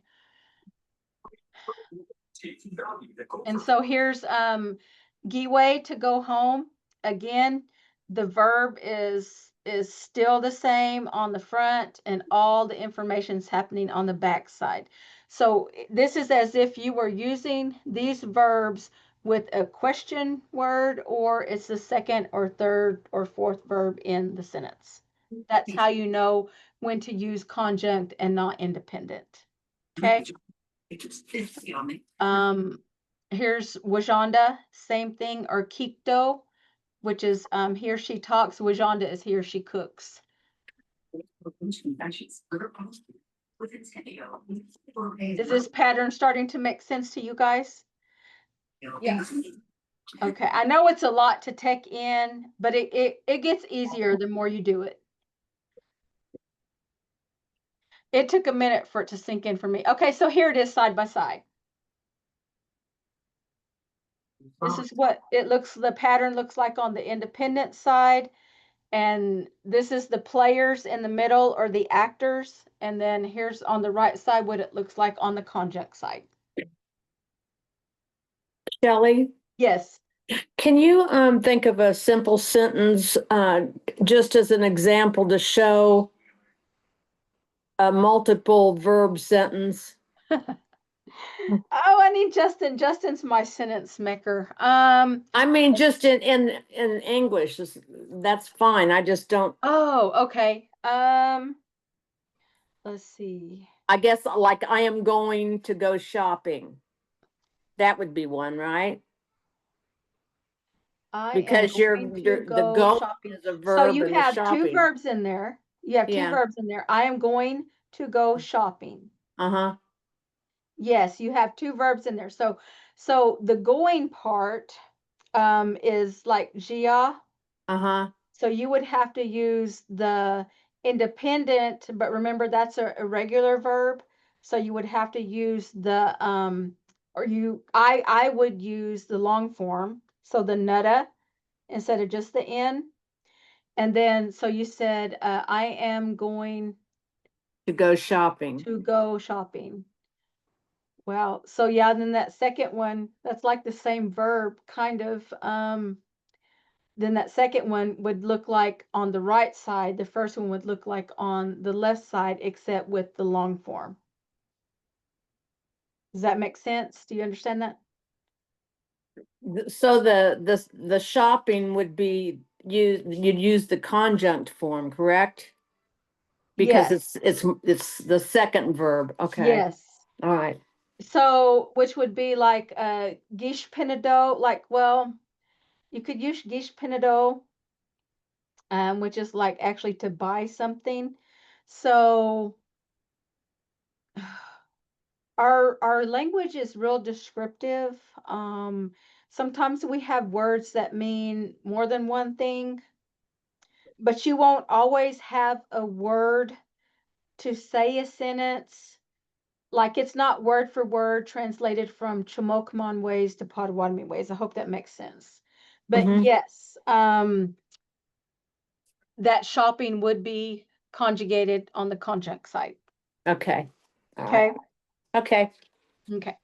And so here's giwe, to go home. Again, the verb is still the same on the front and all the information is happening on the back side. So this is as if you were using these verbs with a question word, or it's the second or third or fourth verb in the sentence. That's how you know when to use conjunct and not independent. Okay. Here's Wajanda, same thing, or Kikdo, which is he or she talks. Wajanda is he or she cooks. Is this pattern starting to make sense to you guys? Yes. Okay, I know it's a lot to take in, but it gets easier the more you do it. It took a minute for it to sink in for me. Okay, so here it is side by side. This is what the pattern looks like on the independent side. And this is the players in the middle, or the actors. And then here's on the right side what it looks like on the conjunct side. Shelley, Yes. can you think of a simple sentence just as an example to show a multiple verb sentence? Oh, I need Justin. Justin's my sentence maker. I mean, just in English, that's fine. I just don't. Oh, okay. Let's see. I guess like I am going to go shopping. That would be one, right? Because you're the go shopping. is a verb. So you and have the two shopping. verbs in there. You have two Yeah. verbs in there. I am going to go shopping. Uh-huh. Yes, you have two verbs in there. So the going part is like jia. Uh-huh. So you would have to use the independent, but remember that's a irregular verb. So you would have to use the I would use the long form. So the nutta instead of just the n. And then so you said I am going To go shopping. to go shopping. Wow. So yeah, then that second one, that's like the same verb, kind of. Then that second one would look like on the right side. The first one would look like on the left side, except with the long form. Does that make sense? Do you understand that? So the shopping would be you'd use the conjunct form, correct? Because Yes. it's the second verb. Okay. Yes. All right. So, which would be like gish pinado, like, well, you could use gish pinado, which is like actually to buy something. So Our language is real descriptive. Sometimes we have words that mean more than one thing, but you won't always have a word to say a sentence. Like it's not word for word translated from Chimokmon ways to Potawatomi ways. I hope that makes sense. But Mhm. yes, that shopping would be conjugated on the conjunct side. Okay. All right. Okay. Okay. Okay.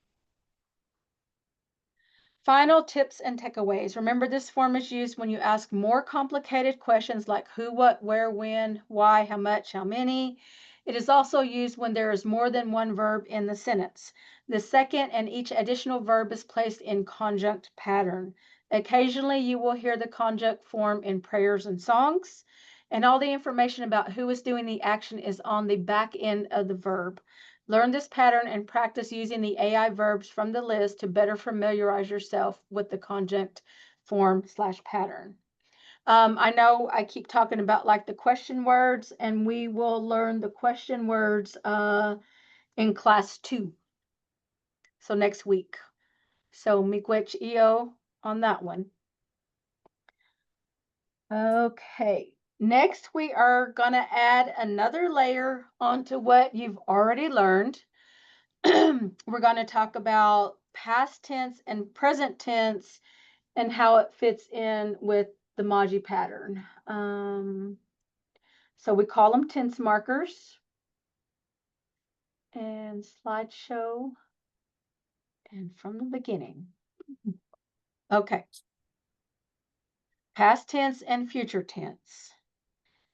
Final tips and takeaways. Remember, this form is used when you ask more complicated questions like who, what, where, when, why, how much, how many. It is also used when there is more than one verb in the sentence. The second and each additional verb is placed in conjunct pattern. Occasionally, you will hear the conjunct form in prayers and songs, and all the information about who is doing the action is on the back end of the verb. Learn this pattern and practice using the AI verbs from the list to better familiarize yourself with the conjunct form / pattern. I know I keep talking about like the question words, and we will learn the question words in class 2. So next week. So miigwech iyo on that one. Okay. Next, we are going to add another layer onto what you've already learned. We're going to talk about past tense and present tense and how it fits in with the Maji pattern. So we call them tense markers. And slideshow. And from the beginning. Okay. Past tense and future tense.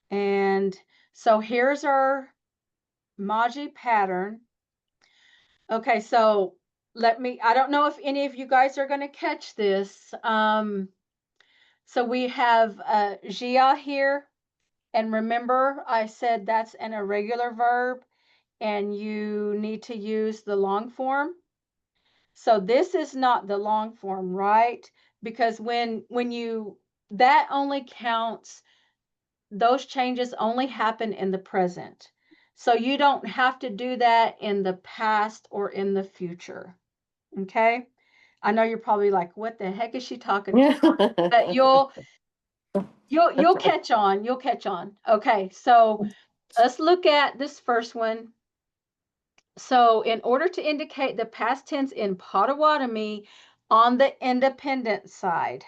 And so here's our Maji pattern. Okay, so I don't know if any of you guys are going to catch this. So we have Jia here. And remember, I said that's an irregular verb and you need to use the long form. So this is not the long form, right? Because when you, that only counts, those changes only happen in the present. So you don't have to do that in the past or in the future. Okay? I know you're probably like, what the heck is she talking about? But you'll catch on. You'll catch on. Okay, so let's look at this first one. So in order to indicate the past tense in Potawatomi on the independent side,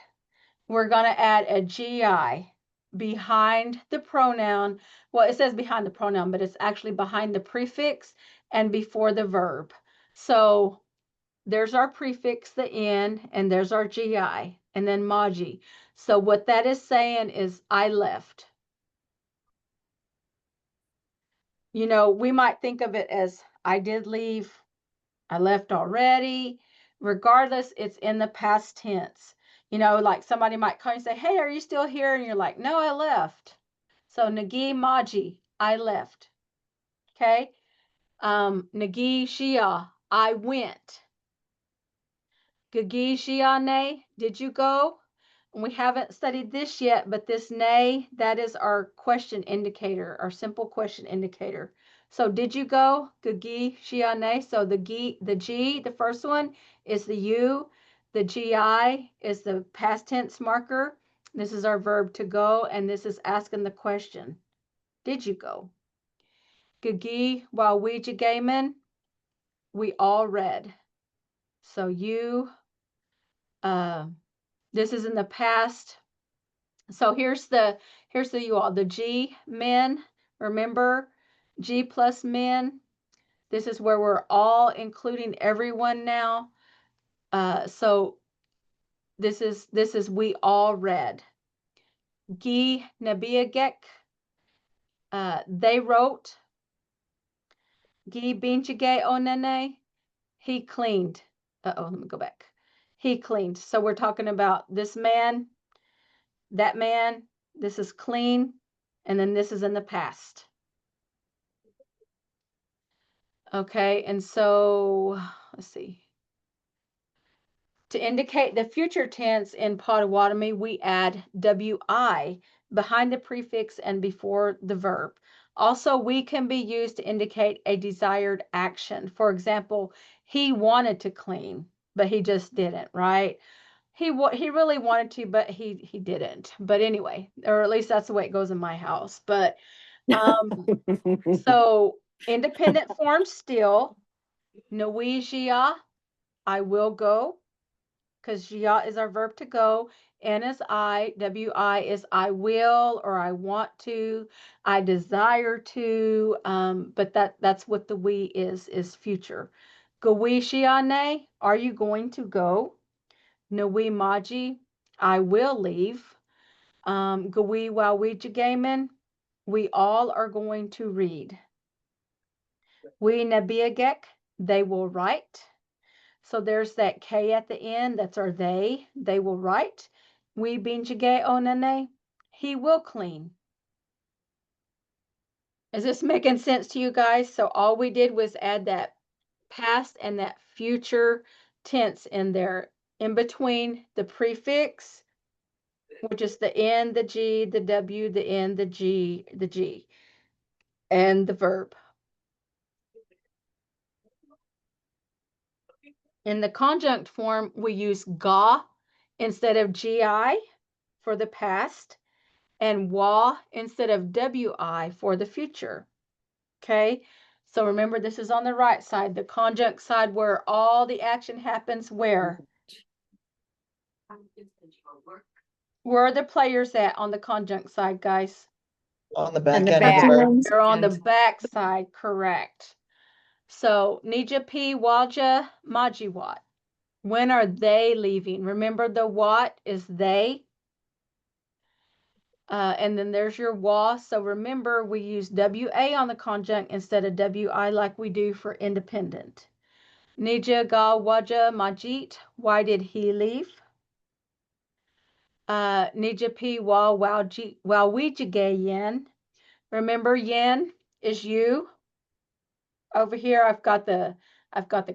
we're going to add a GI behind the pronoun. Well, it says behind the pronoun, but it's actually behind the prefix and before the verb. So there's our prefix, the N, and there's our GI, and then Maji. So what that is saying is I left. You know, we might think of it as I did leave, I left already. Regardless, it's in the past tense. You know, like somebody might call and say, hey, are you still here? And you're like, no, I left. So Nagi Maji, I left. Okay. Nagi Shia, I went. Gagi Shia Ne, did you go? We haven't studied this yet, but this nay, that is our question indicator, our simple question indicator. So did you go? Gagi Shia Ne. So the G, the first one is the U. The GI is the past tense marker. This is our verb to go, and this is asking the question. Did you go? Gagi while we jagamen, we all read. So you, this is in the past. So here's the you all, the G men, remember G plus men. This is where we're all including everyone now. So this is we all read. Gi Nabiagek, they wrote. Gi Binchige Onene, he cleaned. Let me go back. He cleaned. So we're talking about this man, that man, this is clean, and then this is in the past. Okay, and so let's see. To indicate the future tense in Potawatomi, we add WI behind the prefix and before the verb. Also, we can be used to indicate a desired action. For example, he wanted to clean, but he just didn't, right? He really wanted to, but he didn't. But anyway, or at least that's the way it goes in my house. But so independent form still, Nui jia, I will go, because jia is our verb to go. N is I, WI is I will or I want to, I desire to, but that's what the we is future. Gui shiane, are you going to go? Nui maji, I will leave. Gui wawijigamen, we all are going to read. We nabiagek, they will write. So there's that K at the end. That's our they. They will write. We binjige onane. He will clean. Is this making sense to you guys? So all we did was add that past and that future tense in there, in between the prefix, which is the N, the G, the W, the N, the G, and the verb. In the conjunct form, we use ga instead of gi for the past, and wa instead of wi for the future. Okay, so remember, this is on the right side, the conjunct side, where all the action happens. Where are the players at on the conjunct side, guys? On the back the end of the back. verb. They're on the back side, correct. So nija pi waja majiwat. When are they leaving? Remember, the what is they. And then there's your wa. So remember, we use WA on the conjunct instead of WI like we do for independent. Nija ga waja majit. Why did he leave? Nija pi wa wawija yen. Remember, yen is you. Over here, I've got the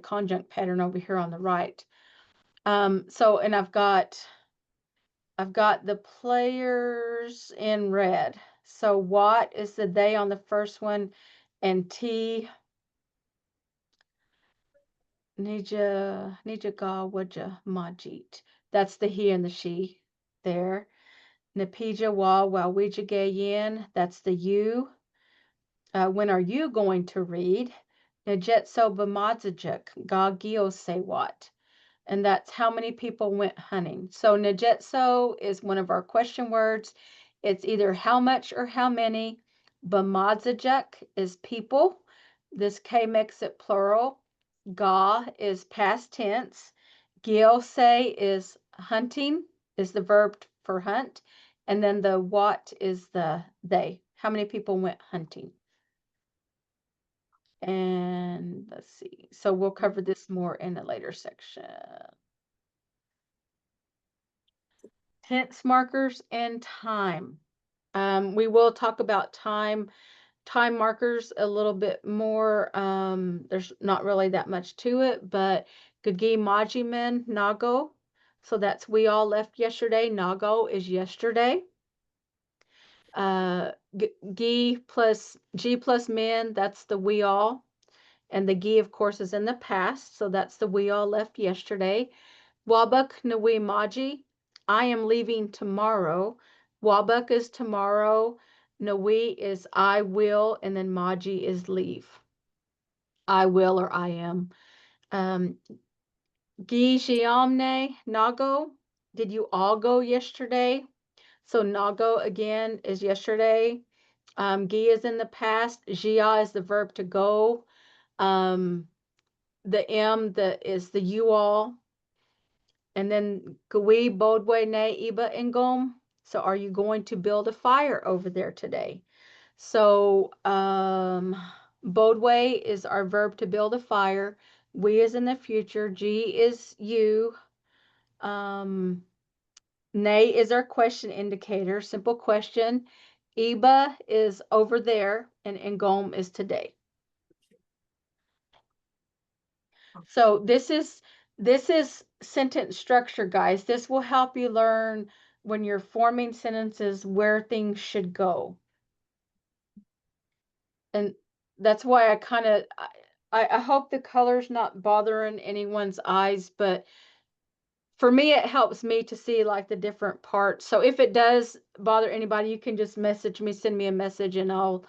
conjunct pattern over here on the right. So, and I've got the players in red. So what is the they on the first one, and T Nija ga waja majit. That's the he and the she there. Napija wa wawija yen. That's the you. When are you going to read? Najetso bamazajuk ga gio say what? And that's how many people went hunting. So najetso is one of our question words. It's either how much or how many. Bamazajuk is people. This K makes it plural. Ga is past tense. Giose is hunting, is the verb for hunt. And then the what is the they. How many people went hunting? And let's see. So we'll cover this more in a later section. Tense markers and time. We will talk about time markers a little bit more. There's not really that much to it, but Gagi Majimen Nago. So that's we all left yesterday. Nago is yesterday. G plus men, that's the we all. And the Gi, of course, is in the past. So that's the we all left yesterday. Wabak Nui Maji, I am leaving tomorrow. Wabak is tomorrow. Nui is I will, and then Maji is leave. I will or I am. Gi Xiamne Nago, did you all go yesterday? So Nago again is yesterday. Gi is in the past. Jia is the verb to go. The M is the you all. And then Gui Bodwe Ne Iba Ingom. So are you going to build a fire over there today? So Bodwe is our verb to build a fire. We is in the future. G is you. Ne is our question indicator. Simple question. Iba is over there, and Ingom is today. So this is sentence structure, guys. This will help you learn when you're forming sentences where things should go. And that's why I kind of, I hope the color's not bothering anyone's eyes, but for me, it helps me to see like the different parts. So if it does bother anybody, you can just message me, send me a message, and I'll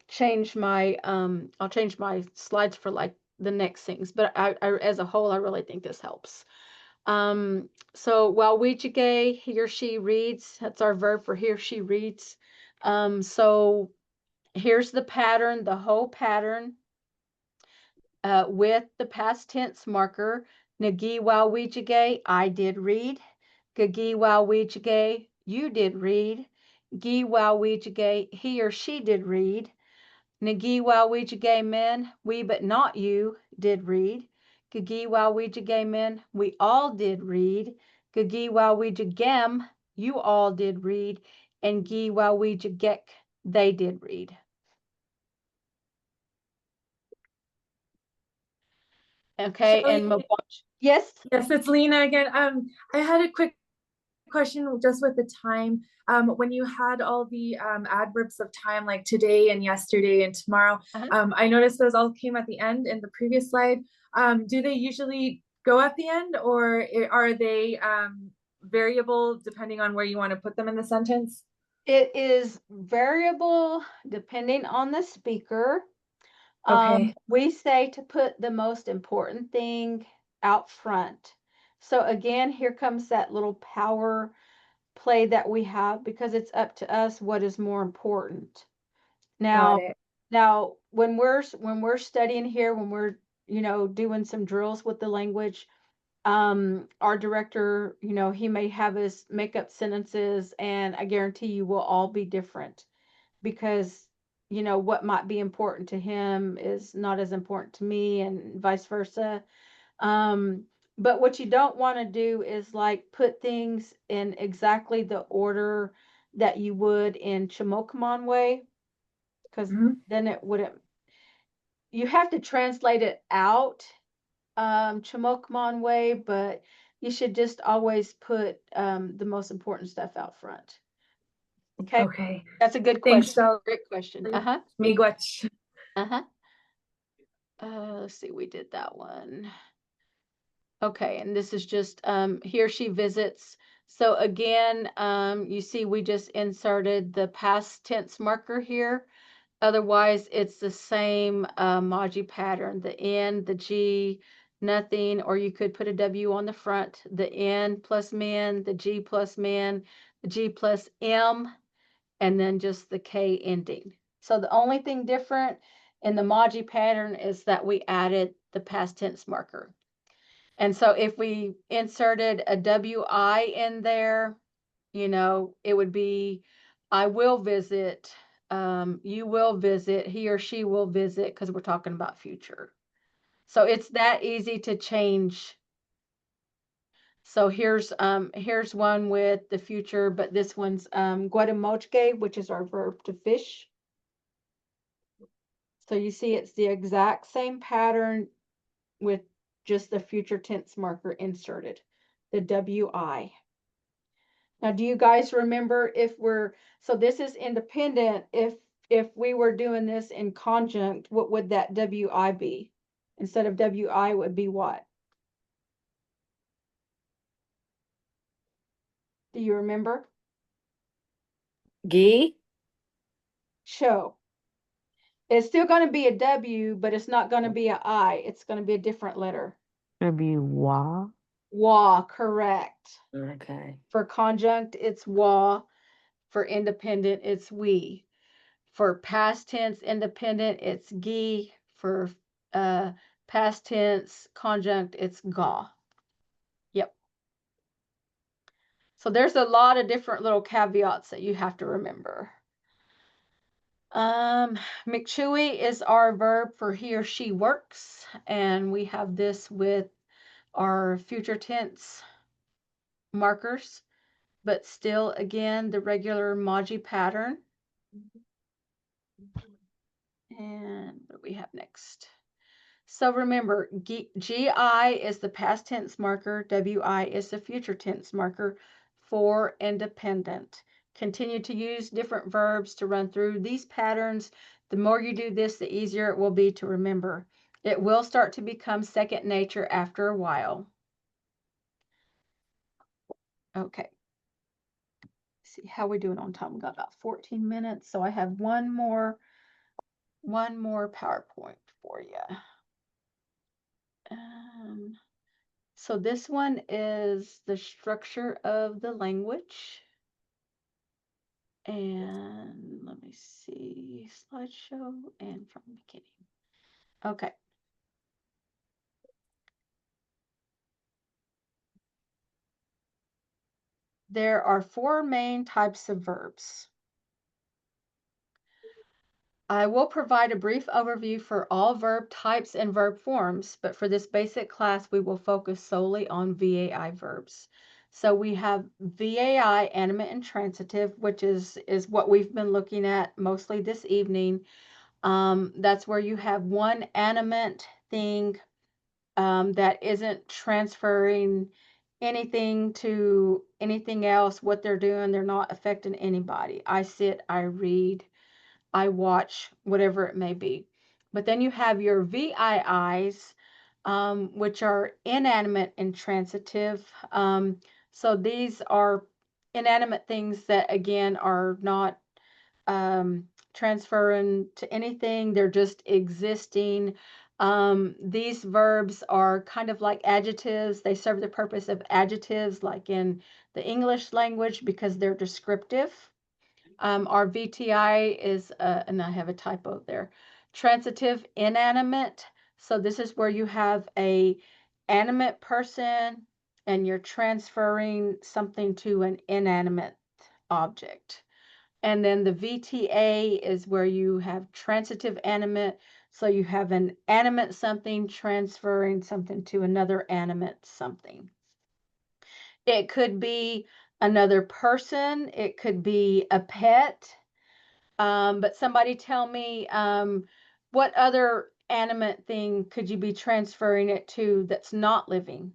change my slides for like the next things. But I as a whole, I really think this helps. So Wawijige, he or she reads, that's our verb for he or she reads. So here's the pattern, the whole pattern, with the past tense marker. Nagi Wawijige, I did read. Gagi Wawijige, you did read. Gi Wawijige, he or she did read. Nagi Wawijige men, we but not you, did read. Gagi Wawijige men, we all did read. Gagi Wawijigem, you all did read. And Gi Wawijigek, they did read. Okay, Shelley, and yes? Yes, it's Lena again. I had a quick question just with the time. When you had all the adverbs of time, like today and yesterday and tomorrow, I noticed those all came at the end in the previous slide. Do they usually go at the end, or are they variable depending on where you want to put them in the sentence? It is variable depending on the speaker. Okay. We say to put the most important thing out front. So again, here comes that little power play that we have, because it's up to us what is more important. Now, when we're studying here, when we're, doing some drills with the language, our director, he may have us make up sentences, and I guarantee you will all be different, because what might be important to him is not as important to me, and vice versa. But what you don't want to do is like put things in exactly the order that you would in Chimokmon way, because then it wouldn't. You have to translate it out Chimokmon way, but you should just always put the most important stuff out front. Okay. Okay. That's a good Thanks, question. Shelley. Great question. Miigwech. Let's see, we did that one. Okay, and this is just he or she visits. So again, you see we just inserted the past tense marker here. Otherwise, it's the same Maji pattern, the N, the G, nothing, or you could put a W on the front, the N plus men, the G plus men, the G plus M, and then just the K ending. So the only thing different in the Maji pattern is that we added the past tense marker. And so if we inserted a WI in there, it would be, I will visit, you will visit, he or she will visit, because we're talking about future. So it's that easy to change. So here's one with the future, but this one's guatemochke, which is our verb to fish. So you see it's the exact same pattern with just the future tense marker inserted, the WI. Now, do you guys remember so this is independent, if we were doing this in conjunct, what would that WI be? Instead of WI, it would be what? Do you remember? Gi? Show. It's still going to be a W, but it's not going to be a I. It's going to be a different letter. It'd be wa. Wa, correct. Okay. For conjunct, it's wa. For independent, it's we. For past tense independent, it's gi. For past tense conjunct, it's ga. Yep. So there's a lot of different little caveats that you have to remember. Michui is our verb for he or she works, and we have this with our future tense markers, but still, again, the regular Maji pattern. And what do we have next? So remember, GI is the past tense marker, WI is the future tense marker for independent. Continue to use different verbs to run through these patterns The more you do this, the easier it will be to remember. It will start to become second nature after a while. Okay. See how we doing on time. We got about 14 minutes, so I have one more PowerPoint for you. So this one is the structure of the language. And let me see, slideshow and from the beginning. Okay. There are 4 main types of verbs. I will provide a brief overview for all verb types and verb forms, but for this basic class, we will focus solely on VAI verbs. So we have VAI, animate and transitive, which is what we've been looking at mostly this evening. That's where you have one animate thing that isn't transferring anything to anything else. What they're doing, they're not affecting anybody. I sit, I read, I watch, whatever it may be. But then you have your VIIs, which are inanimate and transitive. So these are inanimate things that, again, are not transferring to anything. They're just existing. These verbs are kind of like adjectives. They serve the purpose of adjectives, like in the English language, because they're descriptive. Our VTI is, and I have a typo there, transitive inanimate. So this is where you have a animate person and you're transferring something to an inanimate object. And then the VTA is where you have transitive animate. So you have an animate something transferring something to another animate something. It could be another person. It could be a pet. But somebody tell me, what other animate thing could you be transferring it to that's not living?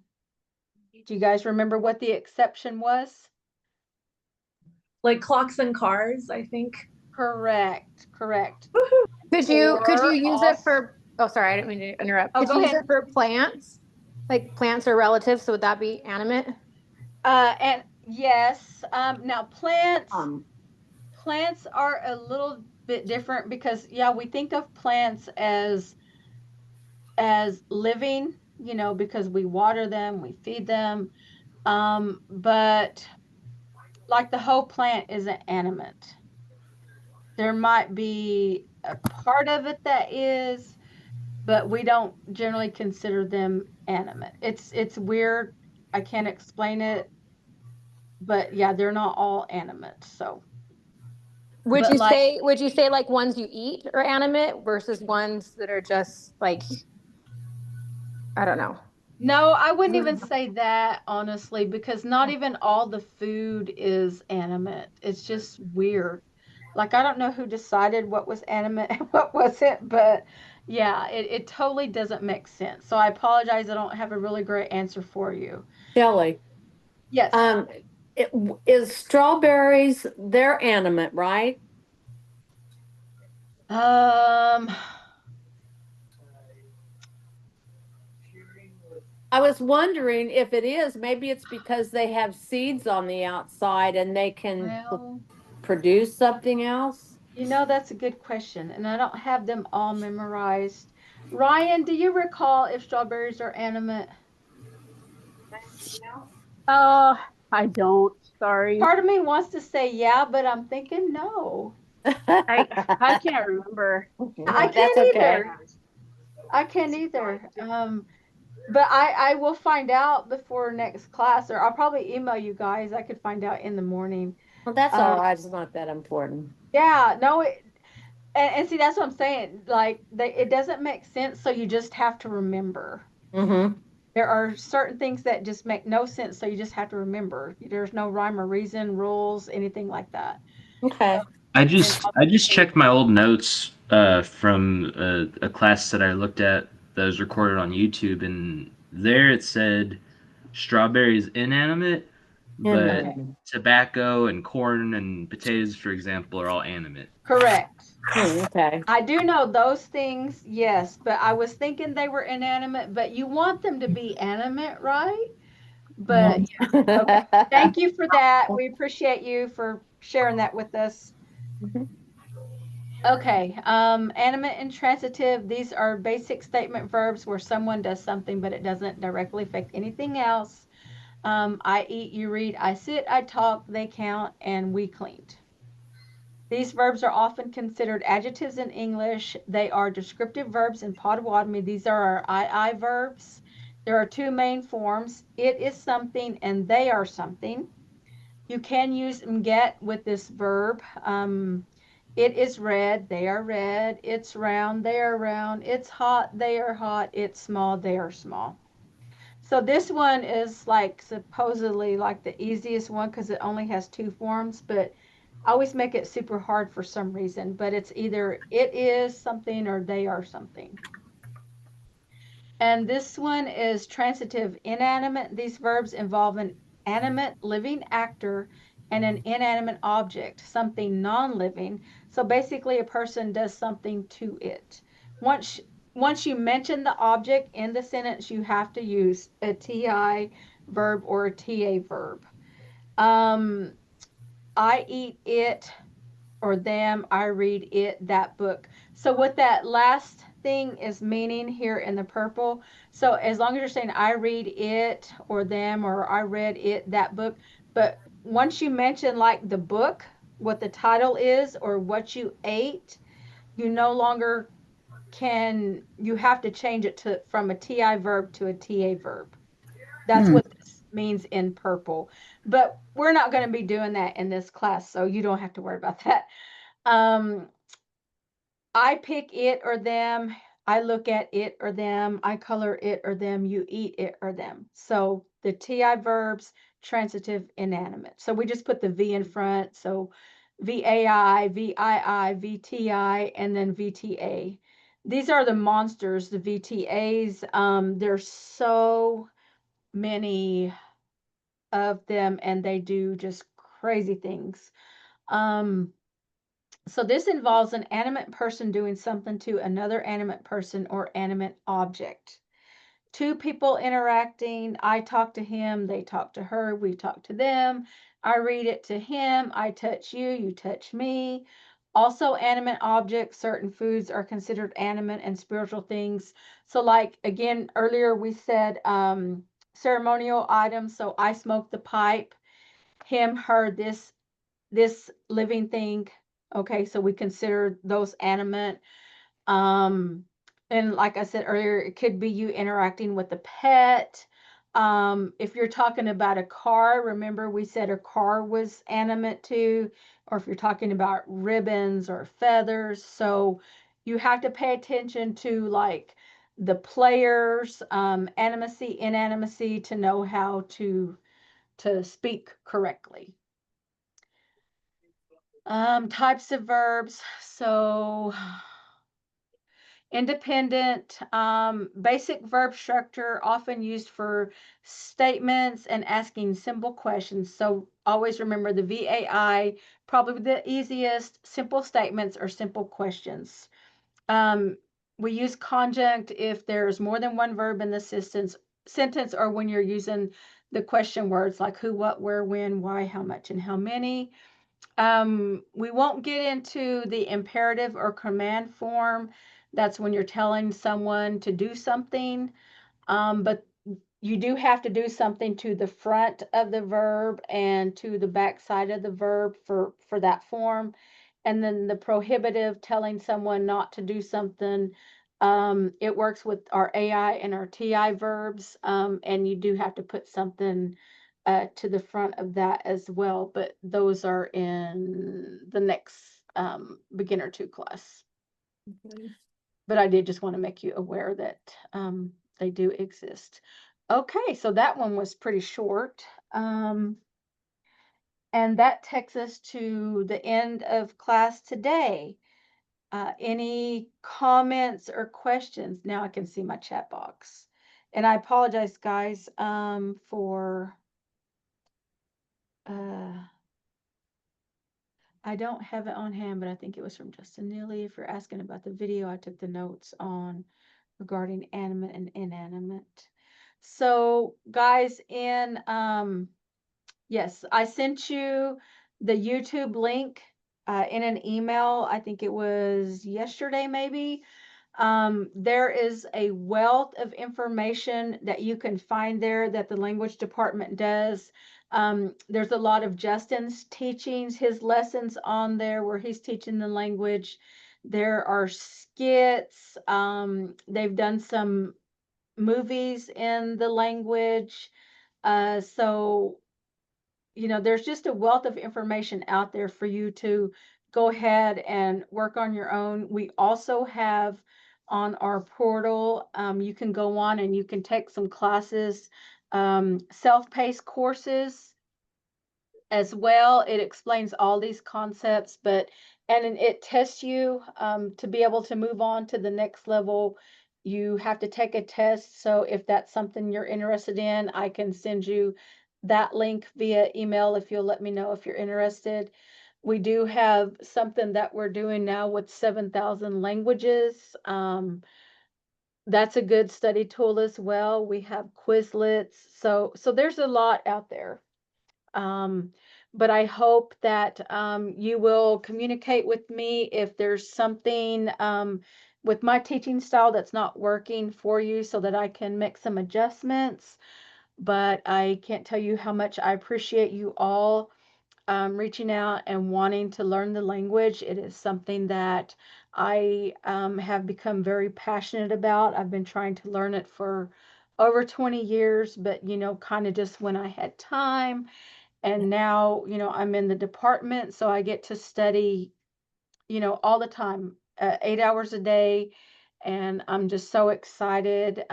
Do you guys remember what the exception was? Like clocks and cars, I think. Correct. Could you use it Or for, oh, sorry, I didn't mean to interrupt. Oh, Could go you use ahead. it for plants? Like plants are relative, so would that be animate? And yes, now plants are a little bit different because, yeah, we think of plants as living, because we water them, we feed them. But like the whole plant isn't animate. There might be a part of it that is, but we don't generally consider them animate. It's weird. I can't explain it. But yeah, they're not all animate. So Would But you like- say like ones you eat are animate versus ones that are just like, I don't know. no, I wouldn't even say that, honestly, because not even all the food is animate. It's just weird. Like, I don't know who decided what was animate and what wasn't, but yeah, it totally doesn't make sense. So I apologize. I don't have a really great answer for you. Shelley, Yes. is strawberries, they're animate, right? I was wondering if it is, maybe it's because they have seeds on the outside and they can Well, produce something else. that's a good question, and I don't have them all memorized. Ryan, do you recall if strawberries are animate? I don't. Sorry. Part of me wants to say yeah, but I'm thinking no. I can't remember. I can't either. I can't either. But I will find out before next class, or I'll probably email you guys. I could find out in the morning. Well, that's all right. It's not that important. Yeah, no, and see, that's what I'm saying. Like, it doesn't make sense, so you just have to remember. Mm-hmm. There are certain things that just make no sense, so you just have to remember. There's no rhyme or reason, rules, anything like that. Okay. I just checked my old notes from a class that I looked at that was recorded on YouTube, and there it said strawberries inanimate, but Inanimate. tobacco and corn and potatoes, for example, are all animate. Correct. Okay. I do know those things, yes, but I was thinking they were inanimate, but you want them to be animate, right? But yeah, okay. Thank you for that. We appreciate you for sharing that with us. Okay, animate and transitive, these are basic statement verbs where someone does something, but it doesn't directly affect anything else. I eat, you read, I sit, I talk, they count, and we cleaned. These verbs are often considered adjectives in English. They are descriptive verbs in Potawatomi. These are our I verbs. There are two main forms. It is something and they are something. You can use get with this verb. It is red, they are red. It's round, they are round. It's hot, they are hot. It's small, they are small. So this one is like supposedly like the easiest one because it only has two forms, but I always make it super hard for some reason, but it's either it is something or they are something. And this one is transitive inanimate. These verbs involve an animate living actor and an inanimate object, something non-living. So basically a person does something to it. Once you mention the object in the sentence, you have to use a TI verb or a TA verb. I eat it or them, I read it, that book. So what that last thing is meaning here in the purple, so as long as you're saying I read it or them or I read it, that book, but once you mention like the book, what the title is or what you ate, you no longer can, you have to change it to from a TI verb to a TA verb. That's what this means in purple. But we're not going to be doing that in this class, so you don't have to worry about that. I pick it or them. I look at it or them. I color it or them. You eat it or them. So the TI verbs, transitive, inanimate. So we just put the V in front. So VAI, VII, VTI, and then VTA. These are the monsters, the VTAs. There's so many of them and they do just crazy things. So this involves an animate person doing something to another animate person or animate object. Two people interacting. I talk to him, they talk to her, we talk to them. I read it to him, I touch you, you touch me. Also animate objects, certain foods are considered animate and spiritual things. So like again, earlier we said ceremonial items. So I smoke the pipe, him, her, this living thing. Okay, so we consider those animate. And like I said earlier, it could be you interacting with a pet. If you're talking about a car, remember we said a car was animate too, or if you're talking about ribbons or feathers. So you have to pay attention to like the players, animacy, inanimacy to know how to speak correctly. Types of verbs. So independent, basic verb structure, often used for statements and asking simple questions. So always remember the VAI, probably the easiest, simple statements or simple questions. We use conjunct if there's more than one verb in the sentence or when you're using the question words like who, what, where, when, why, how much, and how many. We won't get into the imperative or command form. That's when you're telling someone to do something. But you do have to do something to the front of the verb and to the back side of the verb for that form. And then the prohibitive, telling someone not to do something. It works with our AI and our TI verbs. And you do have to put something to the front of that as well, but those are in the next beginner 2 class. Okay. But I did just want to make you aware that they do exist. Okay, so that one was pretty short. And that takes us to the end of class today. Any comments or questions? Now I can see my chat box. And I apologize, guys, for I don't have it on hand, but I think it was from Justin Neely. If you're asking about the video, I took the notes on regarding animate and inanimate. So guys, yes, I sent you the YouTube link in an email. I think it was yesterday, maybe. There is a wealth of information that you can find there that the language department does. There's a lot of Justin's teachings, his lessons on there where he's teaching the language. There are skits. They've done some movies in the language. So there's just a wealth of information out there for you to go ahead and work on your own. We also have on our portal, you can go on and you can take some classes, self-paced courses as well. It explains all these concepts, and it tests you to be able to move on to the next level. You have to take a test. So if that's something you're interested in, I can send you that link via email if you'll let me know if you're interested. We do have something that we're doing now with 7,000 languages. That's a good study tool as well. We have Quizlets. So there's a lot out there. But I hope that you will communicate with me if there's something with my teaching style that's not working for you so that I can make some adjustments. But I can't tell you how much I appreciate you all reaching out and wanting to learn the language. It is something that I have become very passionate about. I've been trying to learn it for over 20 years, but kind of just when I had time. And now, I'm in the department, so I get to study, all the time, 8 hours a day. And I'm just so excited.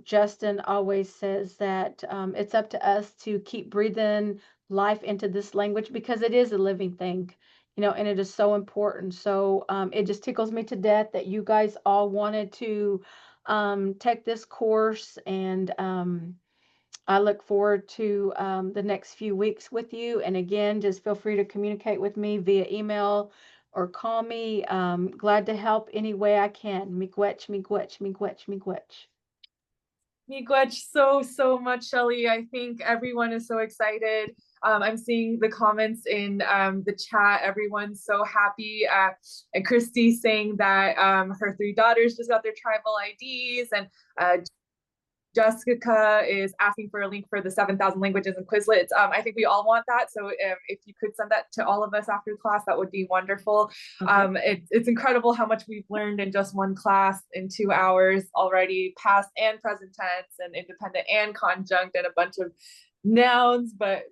Justin always says that it's up to us to keep breathing life into this language because it is a living thing, and it is so important. So it just tickles me to death that you guys all wanted to take this course, and I look forward to the next few weeks with you. And again, just feel free to communicate with me via email or call me. Glad to help any way I can. Miigwech, miigwech, miigwech, miigwech. Miigwech so much, Shelly. I think everyone is so excited. I'm seeing the comments in the chat. Everyone's so happy. And Christy saying that her 3 daughters just got their tribal IDs, and Jessica is asking for a link for the 7,000 languages and Quizlets. I think we all want that. So if you could send that to all of us after class, that would be wonderful. Okay. It's incredible how much we've learned in just one class in 2 hours already, past and present tense and independent and conjunct and a bunch of nouns, but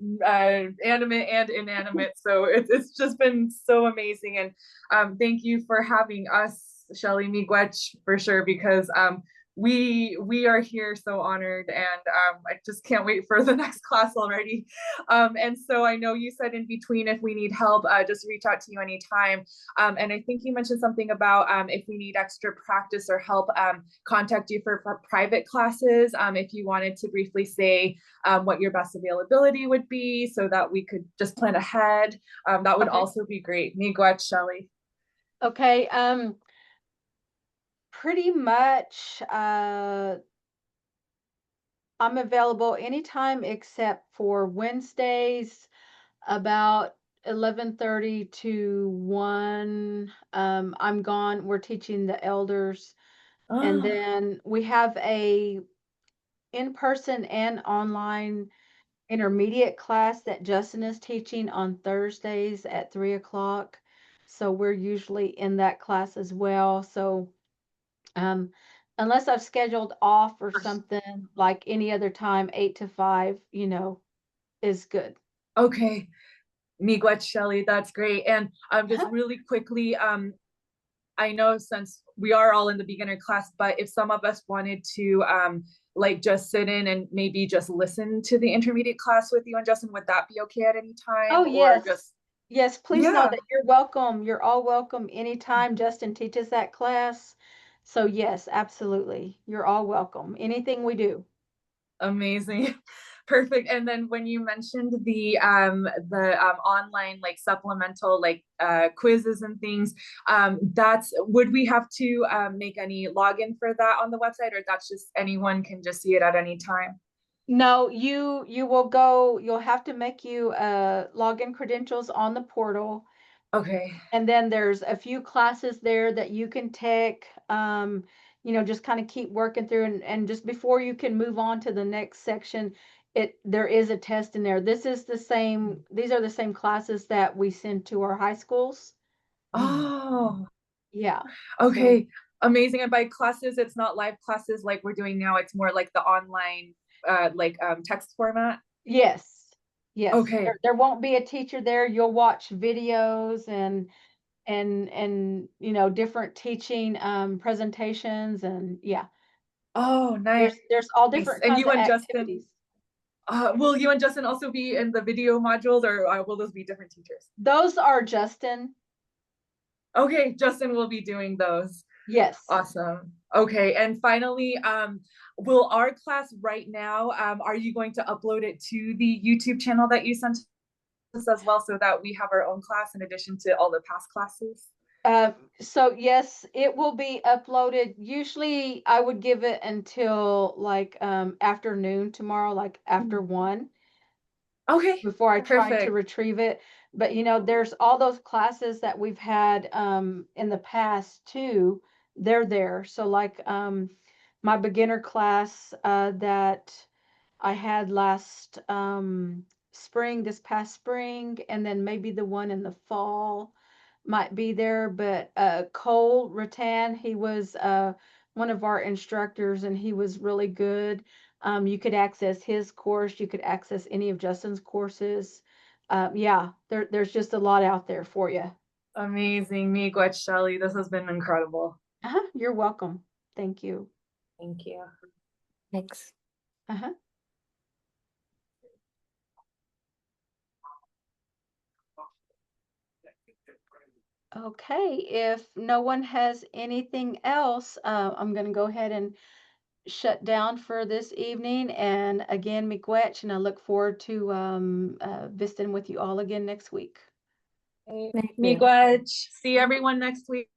animate and inanimate. So it's just been so amazing. And thank you for having us, Shelly. Miigwech for sure, because we are here so honored, and I just can't wait for the next class already. And so I know you said in between, if we need help, just reach out to you anytime. And I think you mentioned something about if we need extra practice or help, contact you for private classes. If you wanted to briefly say what your best availability would be so that we could just plan ahead, that would also be great. Miigwech, Shelly. Okay. Pretty much, I'm available anytime except for Wednesdays about 11:30 to 1. I'm gone. We're teaching the elders. And then we have a in-person and online intermediate class that Justin is teaching on Thursdays at 3 o'clock. So we're usually in that class as well. So unless I've scheduled off or something, like any other time, 8 to 5, is good. Okay. Miigwech, Shelly, that's great. And just really quickly, I know since we are all in the beginner class, but if some of us wanted to like just sit in and maybe just listen to the intermediate class with you and Justin, would that be okay at any time? Oh, yes. Or Yes, please know that you're welcome. You're all welcome anytime Justin teaches that class. So yes, absolutely. You're all welcome. Anything we do. Amazing. Perfect. And then when you mentioned the online like supplemental like quizzes and things, would we have to make any login for that on the website, or that's just anyone can just see it at any time? No, you will go, you'll have to make you login credentials on the portal. Okay. And then there's a few classes there that you can take, just kind of keep working through, and just before you can move on to the next section, there is a test in there. These are the same classes that we send to our high schools. Oh, Yeah. okay. Amazing. And by classes, it's not live classes like we're doing now. It's more like the online text format. Yes. Yes. Okay. There won't be a teacher there. You'll watch videos and different teaching presentations, and yeah. Oh, nice. There's all different And kinds you of and Justin, activities. will you and Justin also be in the video modules, or will those be different teachers? Those are Justin. Okay, Justin will be doing those. Yes. Awesome. Okay, and finally, will our class right now, are you going to upload it to the YouTube channel that you sent us as well, so that we have our own class in addition to all the past classes? So yes, it will be uploaded. Usually I would give it until like afternoon tomorrow, like after 1. Okay. Before I try to Perfect. retrieve it. But there's all those classes that we've had in the past too. They're there. So like my beginner class that I had last this past spring, and then maybe the one in the fall might be there. But Cole Rattan, he was one of our instructors, and he was really good. You could access his course. You could access any of Justin's courses. Yeah, there's just a lot out there for you. Amazing. Miigwech, Shelly. This has been incredible. You're welcome. Thank you. Thank you. Thanks. Okay, if no one has anything else, I'm going to go ahead and shut down for this evening. And again, miigwech, and I look forward to visiting with you all again next week. Miigwech. See everyone next week.